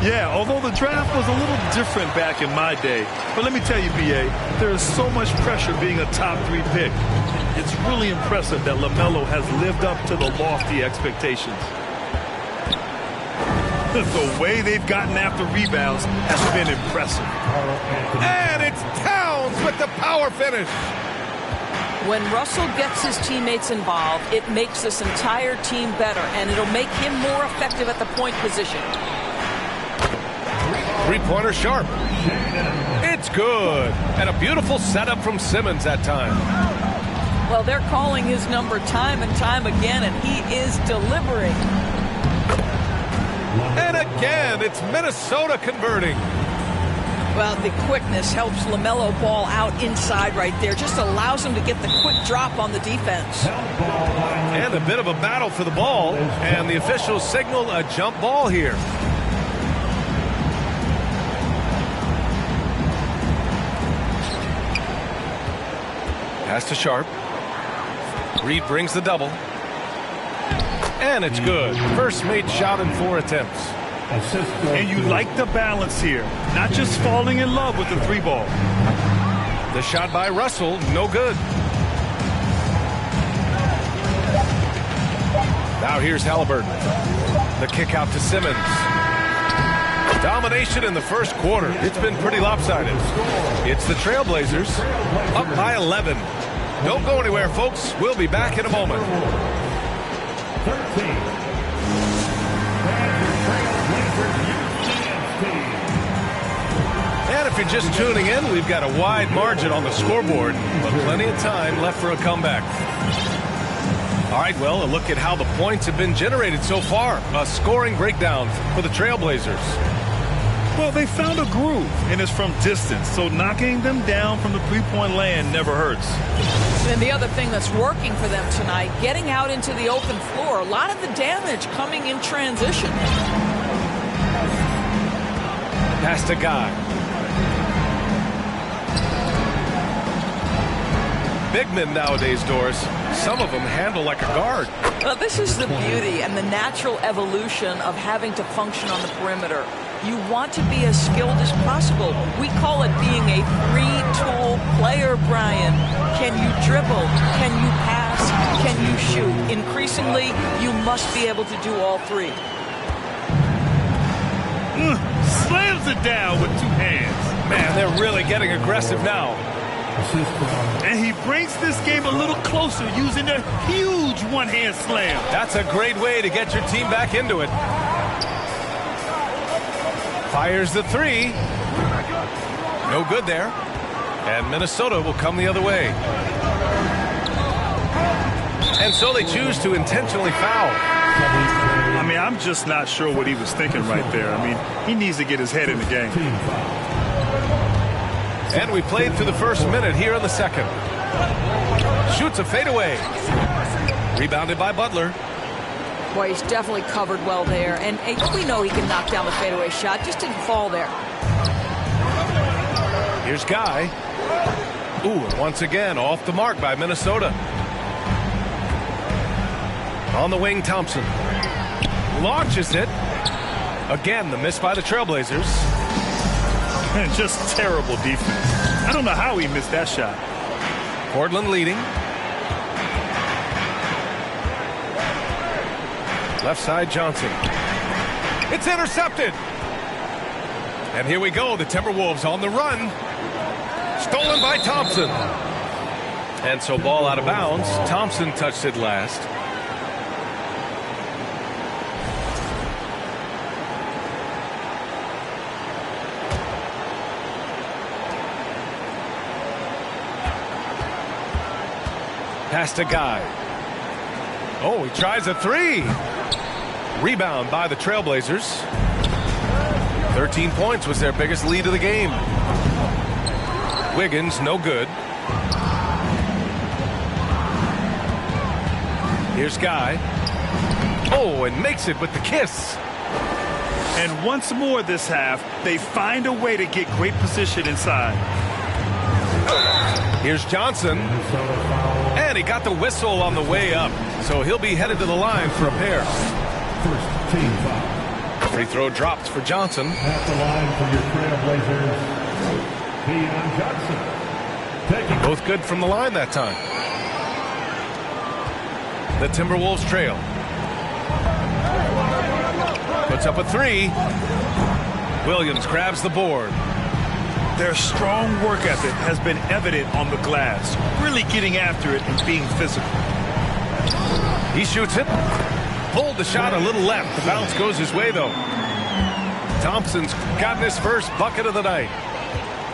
Yeah, although the draft was a little different back in my day. But let me tell you, B.A., there is so much pressure being a top 3 pick. It's really impressive that LaMelo has lived up to the lofty expectations. The way they've gotten after rebounds has been impressive. And it's Towns with the power finish. When Russell gets his teammates involved, it makes this entire team better, and it'll make him more effective at the point position. 3-pointer Sharp. It's good. And a beautiful setup from Simmons that time. Well, they're calling his number time and time again, and he is delivering. And again, it's Minnesota converting. Well, the quickness helps LaMelo Ball out inside right there. Just allows him to get the quick drop on the defense. And a bit of a battle for the ball. And the officials signal a jump ball here. Pass to Sharp. Reed brings the double. And it's good. First made shot in 4 attempts. And you like the balance here. Not just falling in love with the 3-ball. The shot by Russell, no good. Now here's Halliburton. The kick out to Simmons. Domination in the first quarter. It's been pretty lopsided. It's the Trailblazers up by 11. Don't go anywhere, folks. We'll be back in a moment. 13. And if you're just tuning in, we've got a wide margin on the scoreboard, but plenty of time left for a comeback. All right, well, a look at how the points have been generated so far. A scoring breakdown for the Trailblazers. Well, they found a groove, and it's from distance, so knocking them down from the three-point land never hurts. And the other thing that's working for them tonight, getting out into the open floor. A lot of the damage coming in transition. Pass to Guy. Big men nowadays, Doris. Some of them handle like a guard. Well, this is the beauty and the natural evolution of having to function on the perimeter. You want to be as skilled as possible. We call it being a three-tool player, Brian. Can you dribble? Can you pass? Can you shoot? Increasingly, you must be able to do all three. Slams it down with two hands. Man, they're really getting aggressive now. And he brings this game a little closer using a huge one-hand slam. That's a great way to get your team back into it. Fires the three. No good there. And Minnesota will come the other way. And so they choose to intentionally foul. I mean, I'm just not sure what he was thinking right there. I mean, he needs to get his head in the game. And we played through the first minute here in the second. Shoots a fadeaway. Rebounded by Butler. Boy, he's definitely covered well there. And we know he can knock down the fadeaway shot. Just didn't fall there. Here's Guy. Ooh, and once again, off the mark by Minnesota. On the wing, Thompson. Launches it. Again, the miss by the Trailblazers. And just terrible defense. I don't know how he missed that shot. Portland leading. Left side, Johnson. It's intercepted. And here we go. The Timberwolves on the run. Stolen by Thompson. And so ball out of bounds. Thompson touched it last. Pass to Guy. Oh, he tries a three. Rebound by the Trailblazers. 13 points was their biggest lead of the game. Wiggins, no good. Here's Guy. Oh, and makes it with the kiss. And once more this half, they find a way to get great position inside. Here's Johnson. And he got the whistle on the way up. So he'll be headed to the line for a pair. First team foul. Free throw dropped for Johnson. At the line for your Trailblazers, Keon Johnson. Taking Both good from the line that time. The Timberwolves trail. Puts up a three. Williams grabs the board. Their strong work ethic has been evident on the glass, really getting after it and being physical. He shoots it. Pulled the shot a little left. The bounce goes his way, though. Thompson's gotten his first bucket of the night.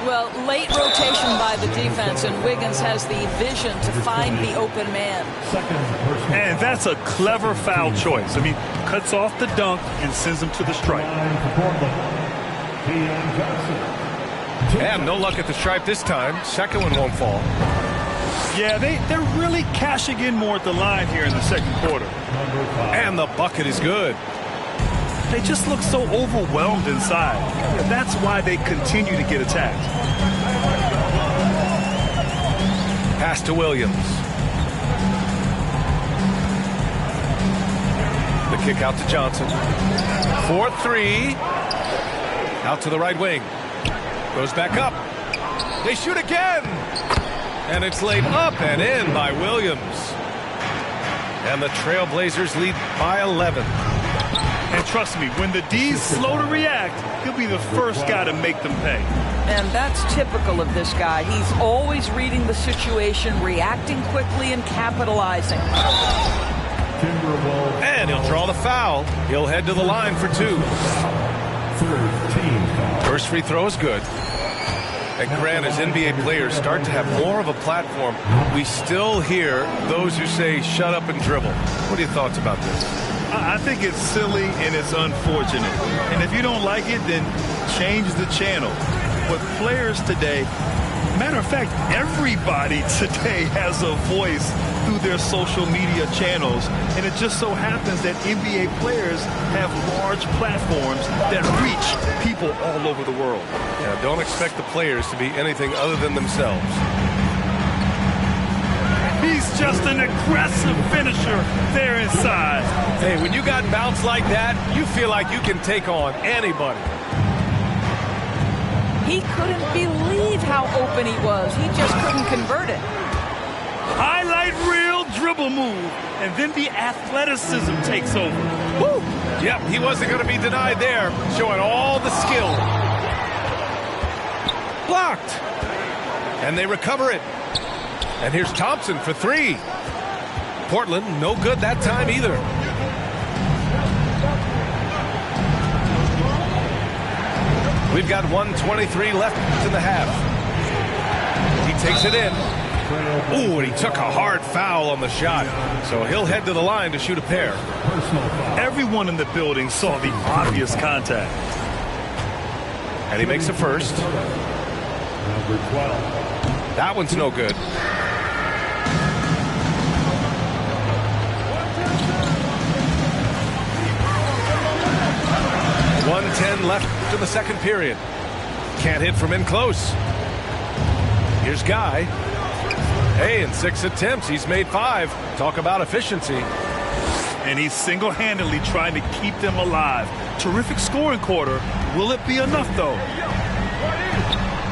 Well, late rotation by the defense, and Wiggins has the vision to find the open man. And that's a clever foul choice. I mean, cuts off the dunk and sends him to the stripe. Keon Johnson. And no luck at the stripe this time. Second one won't fall. Yeah, they're really cashing in more at the line here in the second quarter. And the bucket is good. They just look so overwhelmed inside. And that's why they continue to get attacked. Pass to Williams. The kick out to Johnson. 4-3. Out to the right wing. Goes back up. They shoot again. And it's laid up and in by Williams. And the Trailblazers lead by 11. And trust me, when the D's slow to react, he'll be the first guy to make them pay. And that's typical of this guy. He's always reading the situation, reacting quickly, and capitalizing. And he'll draw the foul. He'll head to the line for 2. First free throw is good. And Grant, as NBA players start to have more of a platform, we still hear those who say, shut up and dribble. What are your thoughts about this? I think it's silly and it's unfortunate. And if you don't like it, then change the channel. But players today, matter of fact, everybody today has a voice through their social media channels. And it just so happens that NBA players have large platforms that reach people all over the world. Yeah, don't expect the players to be anything other than themselves. He's just an aggressive finisher there inside. Hey, when you got bounce like that, you feel like you can take on anybody. He couldn't believe how open he was. He just couldn't convert it. Highlight reel dribble move, and then the athleticism takes over. Woo! Yep, he wasn't going to be denied there, showing all the skill. Blocked. And they recover it. And here's Thompson for 3. Portland, no good that time either. We've got 1:23 left in the half. He takes it in. Ooh, and he took a hard foul on the shot. So he'll head to the line to shoot a pair. Everyone in the building saw the obvious contact. And he makes the first. Number 12. That one's no good. .110 left in the second period. Can't hit from in close. Here's Guy. Hey, in 6 attempts, he's made 5. Talk about efficiency. And he's single-handedly trying to keep them alive. Terrific scoring quarter. Will it be enough, though?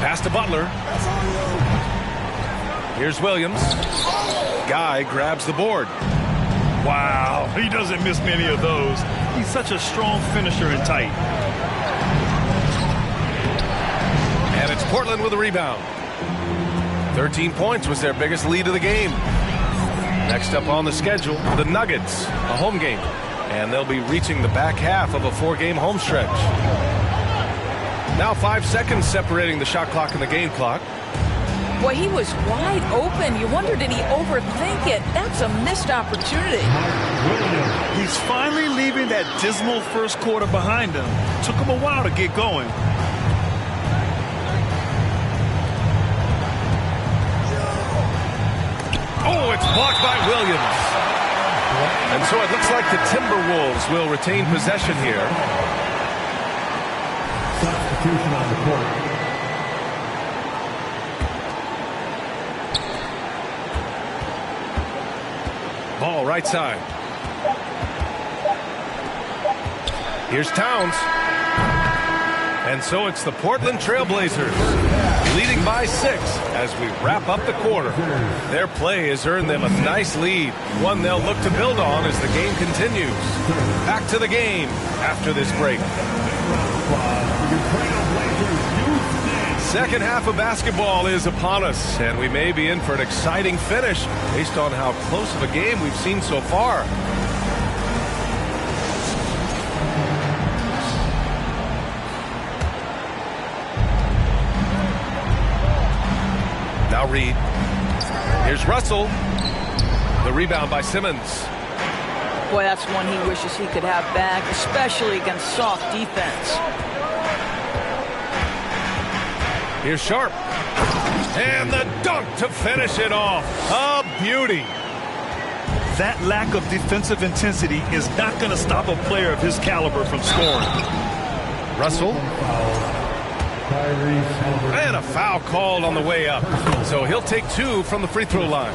Pass to Butler. Here's Williams. Guy grabs the board. Wow, he doesn't miss many of those. He's such a strong finisher and tight. And it's Portland with a rebound. 13 points was their biggest lead of the game. Next up on the schedule, the Nuggets, a home game. And they'll be reaching the back half of a 4-game home stretch. Now 5 seconds separating the shot clock and the game clock. Boy, he was wide open. You wonder, did he overthink it? That's a missed opportunity. He's finally leaving that dismal first quarter behind him. Took him a while to get going. Oh, it's blocked by Williams. And so it looks like the Timberwolves will retain possession here. Substitution on the court. Ball right side. Here's Towns. And so it's the Portland Trailblazers leading by 6 as we wrap up the quarter. Their play has earned them a nice lead, one they'll look to build on as the game continues. Back to the game after this break. Second half of basketball is upon us, and we may be in for an exciting finish based on how close of a game we've seen so far. Now Reed. Here's Russell. The rebound by Simmons. Boy, that's one he wishes he could have back, especially against soft defense. Here's Sharp. And the dunk to finish it off. A beauty. That lack of defensive intensity is not going to stop a player of his caliber from scoring. Russell. And a foul called on the way up. So he'll take 2 from the free throw line.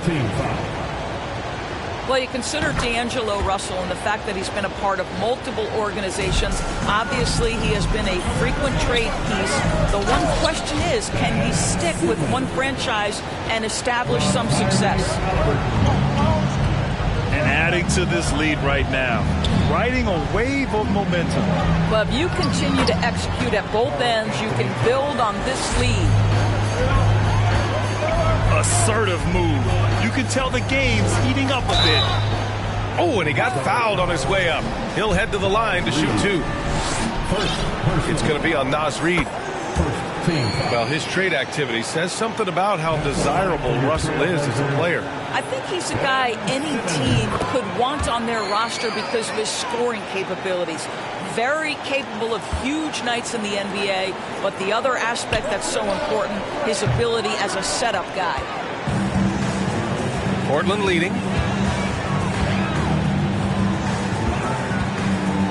Well, you consider D'Angelo Russell and the fact that he's been a part of multiple organizations. Obviously, he has been a frequent trade piece. The one question is, can he stick with one franchise and establish some success? And adding adding to this lead right now, riding a wave of momentum. But if you continue to execute at both ends, you can build on this lead. Assertive move. You can tell the game's heating up a bit. Oh, and he got fouled on his way up. He'll head to the line to shoot 2. It's going to be on Naz Reid. Well, his trade activity says something about how desirable Russell is as a player. I think he's a guy any team could want on their roster because of his scoring capabilities. Very capable of huge nights in the NBA, but the other aspect that's so important, his ability as a setup guy. Portland leading.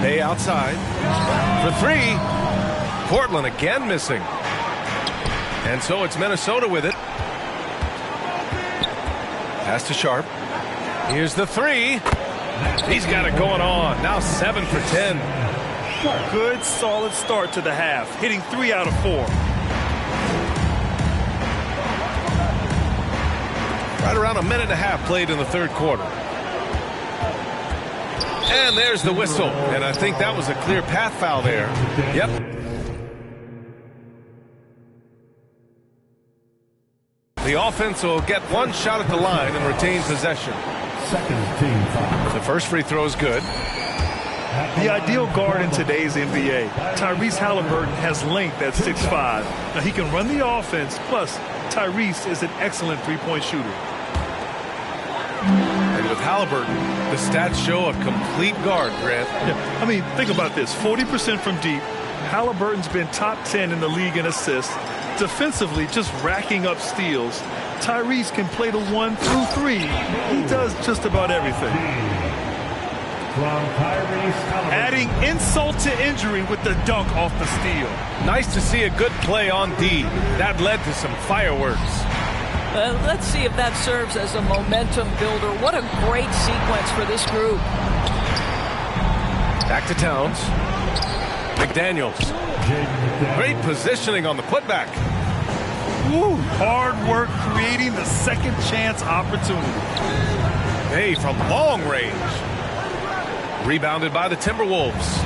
Bay outside for 3. Portland again missing. And so it's Minnesota with it. Pass to Sharp. Here's the 3. He's got it going on. Now 7 for 10. Good, solid start to the half, hitting 3 out of 4. Right around a minute and a half played in the third quarter. And there's the whistle. And I think that was a clear path foul there. Yep. The offense will get one shot at the line and retain possession. The first free throw is good. The ideal guard in today's NBA, Tyrese Halliburton, has length at 6'5". Now he can run the offense, plus Tyrese is an excellent three-point shooter. And with Halliburton, the stats show a complete guard, Grant. Yeah, I mean, think about this. 40% from deep. Halliburton's been top 10 in the league in assists. Defensively, just racking up steals. Tyrese can play the 1 through 3. He does just about everything. Adding insult to injury with the dunk off the steal. Nice to see a good play on D. That led to some fireworks. Let's see if that serves as a momentum builder. What a great sequence for this group. Back to Towns. McDaniels. Great positioning on the putback. Woo, hard work creating the second chance opportunity. Hey, from long range. Rebounded by the Timberwolves.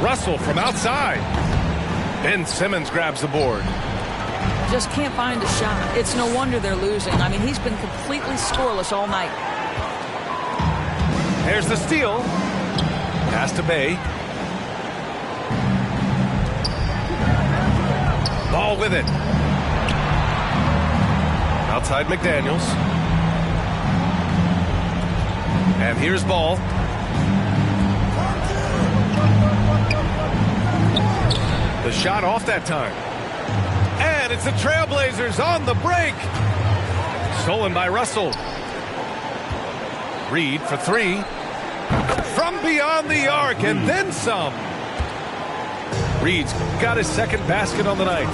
Russell from outside. Ben Simmons grabs the board. Just can't find a shot. It's no wonder they're losing. I mean, he's been completely scoreless all night. There's the steal. Pass to Bay. Ball with it. Outside McDaniels. And here's Ball. The shot off that time. And it's the Trailblazers on the break. Stolen by Russell. Reid for 3. From beyond the arc and then some. Reid's got his second basket on the night.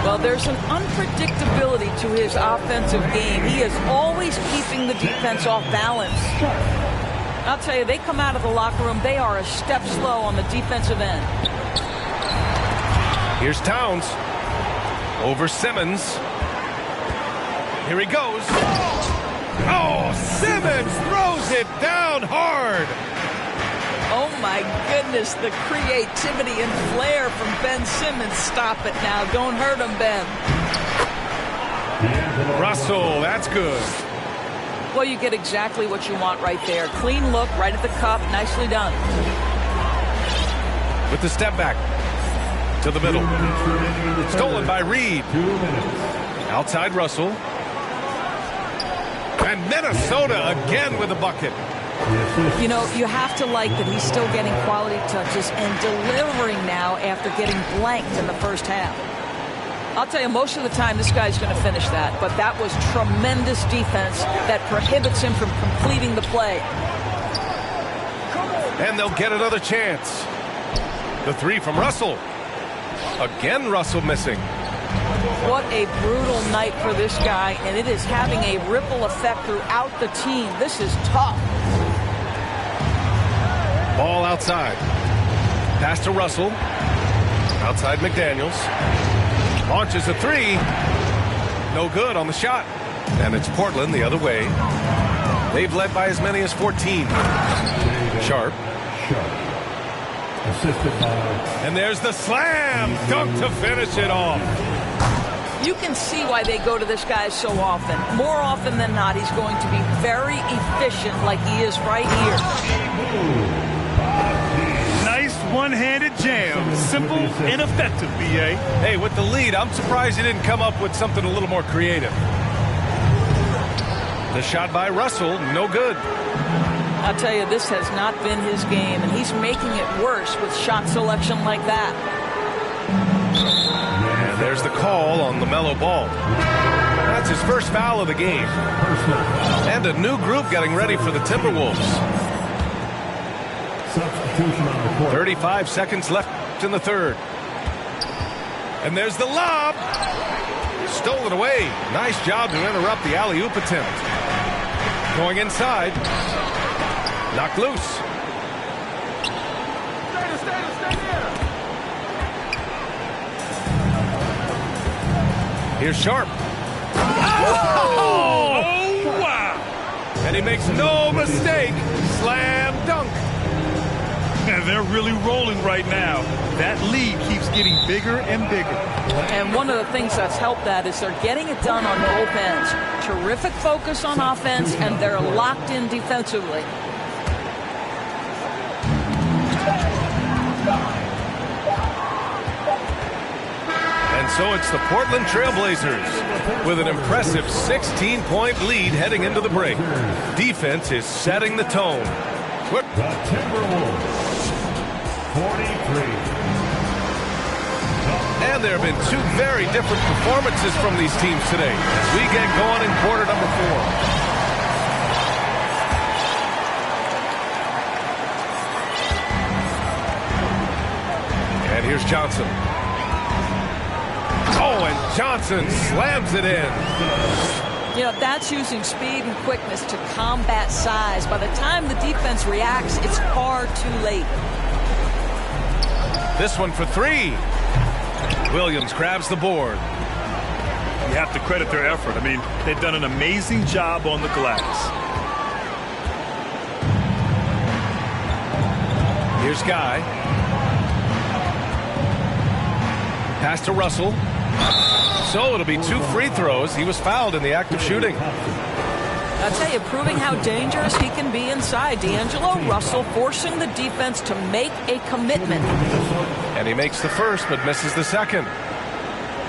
Well, there's an unpredictability to his offensive game. He is always keeping the defense off balance. I'll tell you, they come out of the locker room, they are a step slow on the defensive end. Here's Towns. Over Simmons. Here he goes. Oh, Simmons throws it down hard. Oh, my goodness, the creativity and flair from Ben Simmons. Stop it now. Don't hurt him, Ben. Russell, that's good. Well, you get exactly what you want right there. Clean look, right at the cup. Nicely done. With the step back to the middle. Stolen by Reid. Outside Russell. And Minnesota again with a bucket. You know, you have to like that he's still getting quality touches and delivering now after getting blanked in the first half. I'll tell you, most of the time this guy's going to finish that, but that was tremendous defense that prohibits him from completing the play. And they'll get another chance. The 3 from Russell. Again, Russell missing. What a brutal night for this guy, and it is having a ripple effect throughout the team. This is tough. Ball outside. Pass to Russell. Outside McDaniels. Launches a 3. No good on the shot. And it's Portland the other way. They've led by as many as 14. Sharp. Assisted by... And there's the slam dunk to finish it off. You can see why they go to this guy so often. More often than not, he's going to be very efficient like he is right here. Nice one-handed jam. Simple and effective, B.A. Hey, with the lead, I'm surprised he didn't come up with something a little more creative. The shot by Russell, no good. I'll tell you, this has not been his game, and he's making it worse with shot selection like that. And there's the call on LaMelo Ball. That's his first foul of the game. And a new group getting ready for the Timberwolves. Substitution on the court. 35 seconds left in the third. And there's the lob. Stole it away. Nice job to interrupt the alley-oop attempt. Going inside. Knocked loose. Here's Sharp. Oh, wow. And he makes no mistake. Slam dunk. And they're really rolling right now. That lead keeps getting bigger and bigger. And one of the things that's helped that is they're getting it done on both ends. Terrific focus on offense, and they're locked in defensively. And so it's the Portland Trailblazers with an impressive 16-point lead heading into the break. Defense is setting the tone. The Timberwolves, 43. And there have been two very different performances from these teams today as we get going in quarter number 4. And here's Johnson. Oh, and Johnson slams it in. You know, that's using speed and quickness to combat size. By the time the defense reacts, it's far too late. This one for three. Williams grabs the board. You have to credit their effort. I mean, they've done an amazing job on the glass. Here's Guy. Pass to Russell. So it'll be 2 free throws. He was fouled in the act of shooting. I'll tell you, proving how dangerous he can be inside. D'Angelo Russell forcing the defense to make a commitment. And he makes the first but misses the second.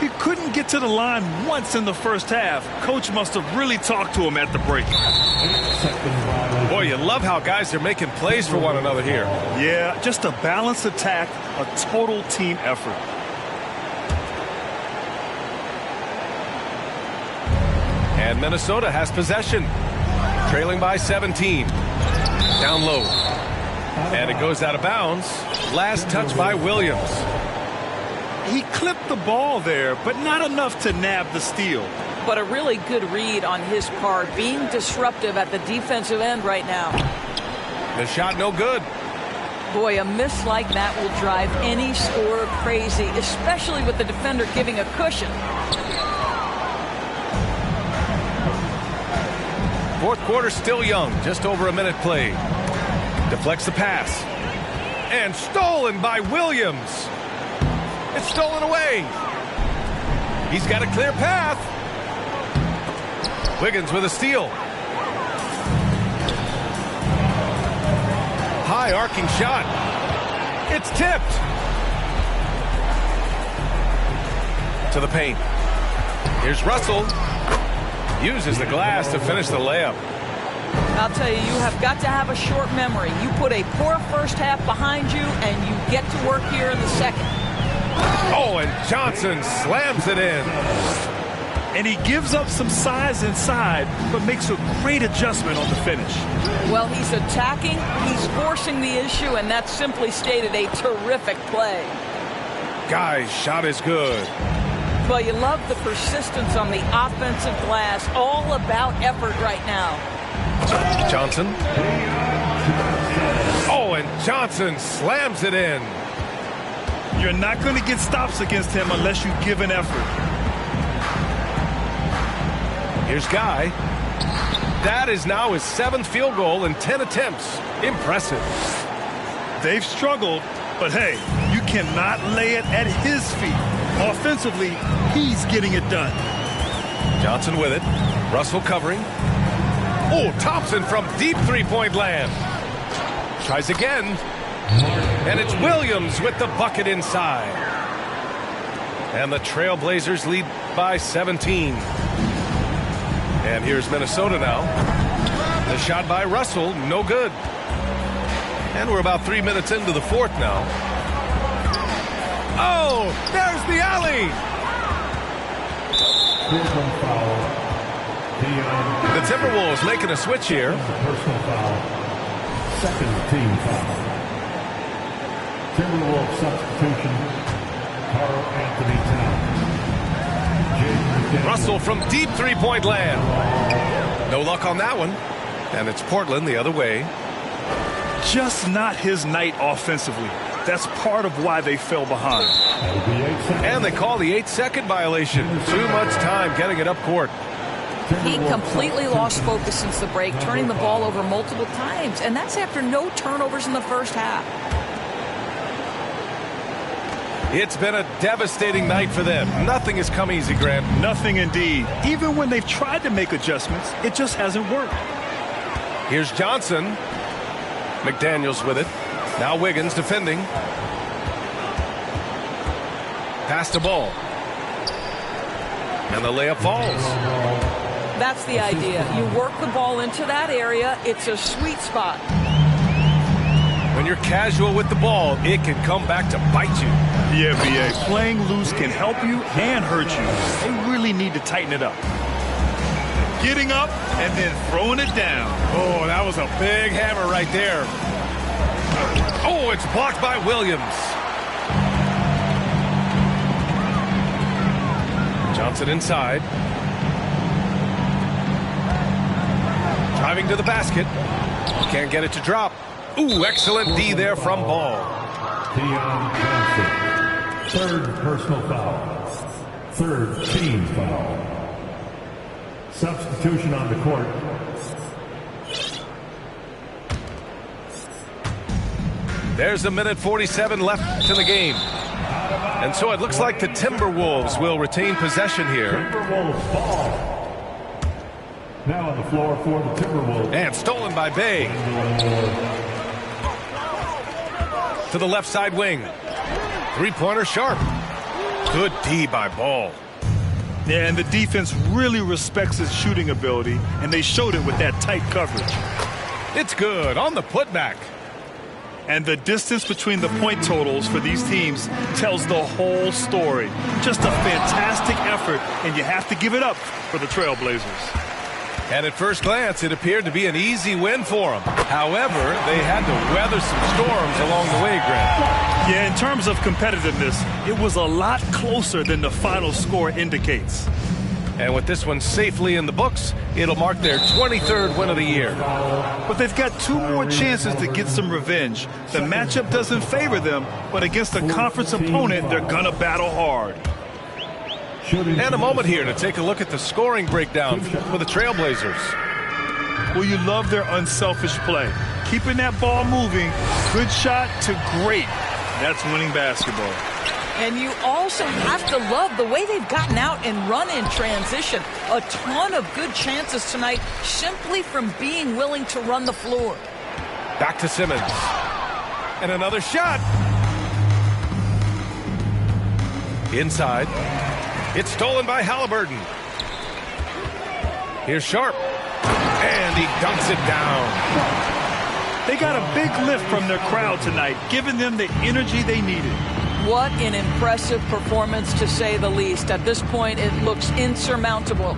He couldn't get to the line once in the first half. Coach must have really talked to him at the break. Boy, you love how guys are making plays for one another here. Yeah, just a balanced attack, a total team effort. And Minnesota has possession, trailing by 17. Down low. And it goes out of bounds. Last touch by Williams. He clipped the ball there, but not enough to nab the steal. But a really good read on his part, being disruptive at the defensive end right now. The shot no good. Boy, a miss like that will drive any scorer crazy, especially with the defender giving a cushion. Fourth quarter still young, just over a minute played. Deflects the pass. And stolen by Williams. It's stolen away. He's got a clear path. Wiggins with a steal. High arcing shot. It's tipped. To the paint. Here's Russell. Uses the glass to finish the layup. I'll tell you, you have got to have a short memory. You put a poor first half behind you, and you get to work here in the second. Oh, and Johnson slams it in. And he gives up some size inside, but makes a great adjustment on the finish. Well, he's attacking, he's forcing the issue, and that's simply stated a terrific play. Guy's shot is good. Well, you love the persistence on the offensive glass. All about effort right now. Johnson. Oh, and Johnson slams it in. You're not going to get stops against him unless you give an effort. Here's Guy. That is now his 7th field goal in 10 attempts. Impressive. They've struggled, but hey, you cannot lay it at his feet. Offensively, he's getting it done. Johnson with it. Russell covering. Oh, Thompson from deep three-point land. Tries again. And it's Williams with the bucket inside. And the Trailblazers lead by 17. And here's Minnesota now. The shot by Russell, no good. And we're about 3 minutes into the 4th now. Oh, there's the alley. The Timberwolves making a switch here. Personal foul. Second team foul. Timberwolves substitution. Karl Anthony Towns. Russell from deep three-point land. No luck on that one. And it's Portland the other way. Just not his night offensively. That's part of why they fell behind. And they call the 8-second violation. Too much time getting it up court. He completely lost focus since the break, turning the ball over multiple times. And that's after no turnovers in the first half. It's been a devastating night for them. Nothing has come easy, Grant. Nothing indeed. Even when they've tried to make adjustments, it just hasn't worked. Here's Johnson. McDaniels with it. Now Wiggins defending. Pass the ball. And the layup falls. That's the idea. You work the ball into that area. It's a sweet spot. When you're casual with the ball, it can come back to bite you. Yeah, B.A. Playing loose can help you and hurt you. They really need to tighten it up. Getting up and then throwing it down. Oh, that was a big hammer right there. Oh, it's blocked by Williams. Johnson inside. Driving to the basket. Can't get it to drop. Ooh, excellent D there from Ball. Deion Johnson. Third personal foul. Third team foul. Substitution on the court. There's a minute 47 left in the game. And so it looks like the Timberwolves will retain possession here. Timberwolves ball. Now on the floor for the Timberwolves. And stolen by Bay. To the left side wing. Three-pointer Sharp. Good D by Ball. Yeah, and the defense really respects his shooting ability, and they showed it with that tight coverage. It's good on the putback. And the distance between the point totals for these teams tells the whole story. Just a fantastic effort, and you have to give it up for the Trailblazers. And at first glance, it appeared to be an easy win for them. However, they had to weather some storms along the way, Grant. Yeah, in terms of competitiveness, it was a lot closer than the final score indicates. And with this one safely in the books, it'll mark their 23rd win of the year. But they've got 2 more chances to get some revenge. The matchup doesn't favor them, but against a conference opponent, they're going to battle hard. And a moment here to take a look at the scoring breakdown for the Trailblazers. Well, you love their unselfish play. Keeping that ball moving, good shot to great. That's winning basketball. And you also have to love the way they've gotten out and run in transition. A ton of good chances tonight simply from being willing to run the floor. Back to Simmons. And another shot. Inside. It's stolen by Halliburton. Here's Sharp. And he dunks it down. They got a big lift from their crowd tonight, giving them the energy they needed. What an impressive performance, to say the least. At this point, it looks insurmountable.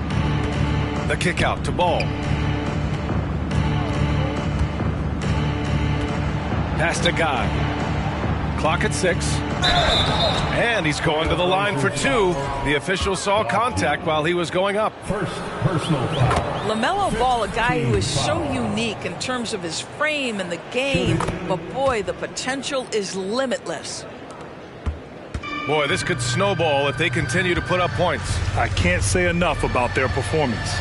The kick out to Ball. Pass to Guy. Clock at 6. And he's going to the line for 2. The official saw contact while he was going up. First personal foul. LaMelo Ball, a guy who is so unique in terms of his frame and the game. But boy, the potential is limitless. Boy, this could snowball if they continue to put up points. I can't say enough about their performance.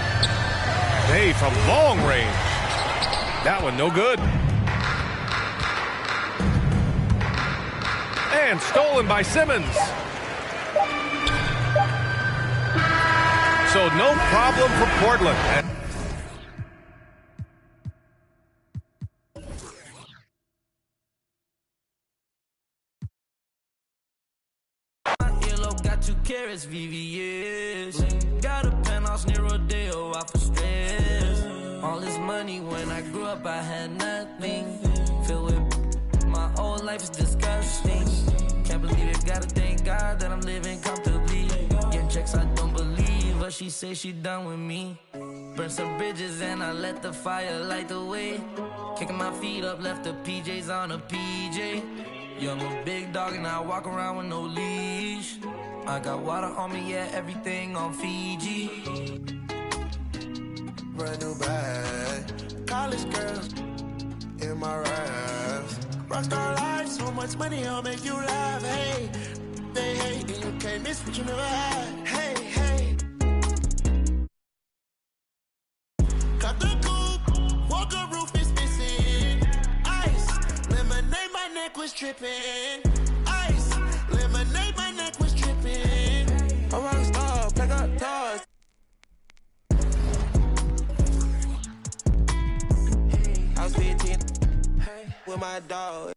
Bay from long range. That one no good. And stolen by Simmons. So no problem for Portland. Got 2 carats, VVS. Got a penthouse near Rodeo, out for stress. All this money when I grew up, I had nothing. Filled with my whole life is disgusting. Can't believe it, gotta thank God that I'm living comfortably. Getting checks I don't believe, but she say she done with me. Burn some bridges and I let the fire light the way. Kicking my feet up, left the PJs on a PJ. Yeah, I'm a big dog and I walk around with no leash. I got water on me, yeah, everything on Fiji. Brand new bag, college girls in my raps. Rockstar life, so much money, I'll make you laugh. Hey, they hate and you can't miss what you never had. Hey, hey. Got the coupe, walker roof is missing. Ice, lemonade, my neck was tripping. Ice, lemonade, my neck was tripping. A rockstar, pack up toys. I was 15 with my dog.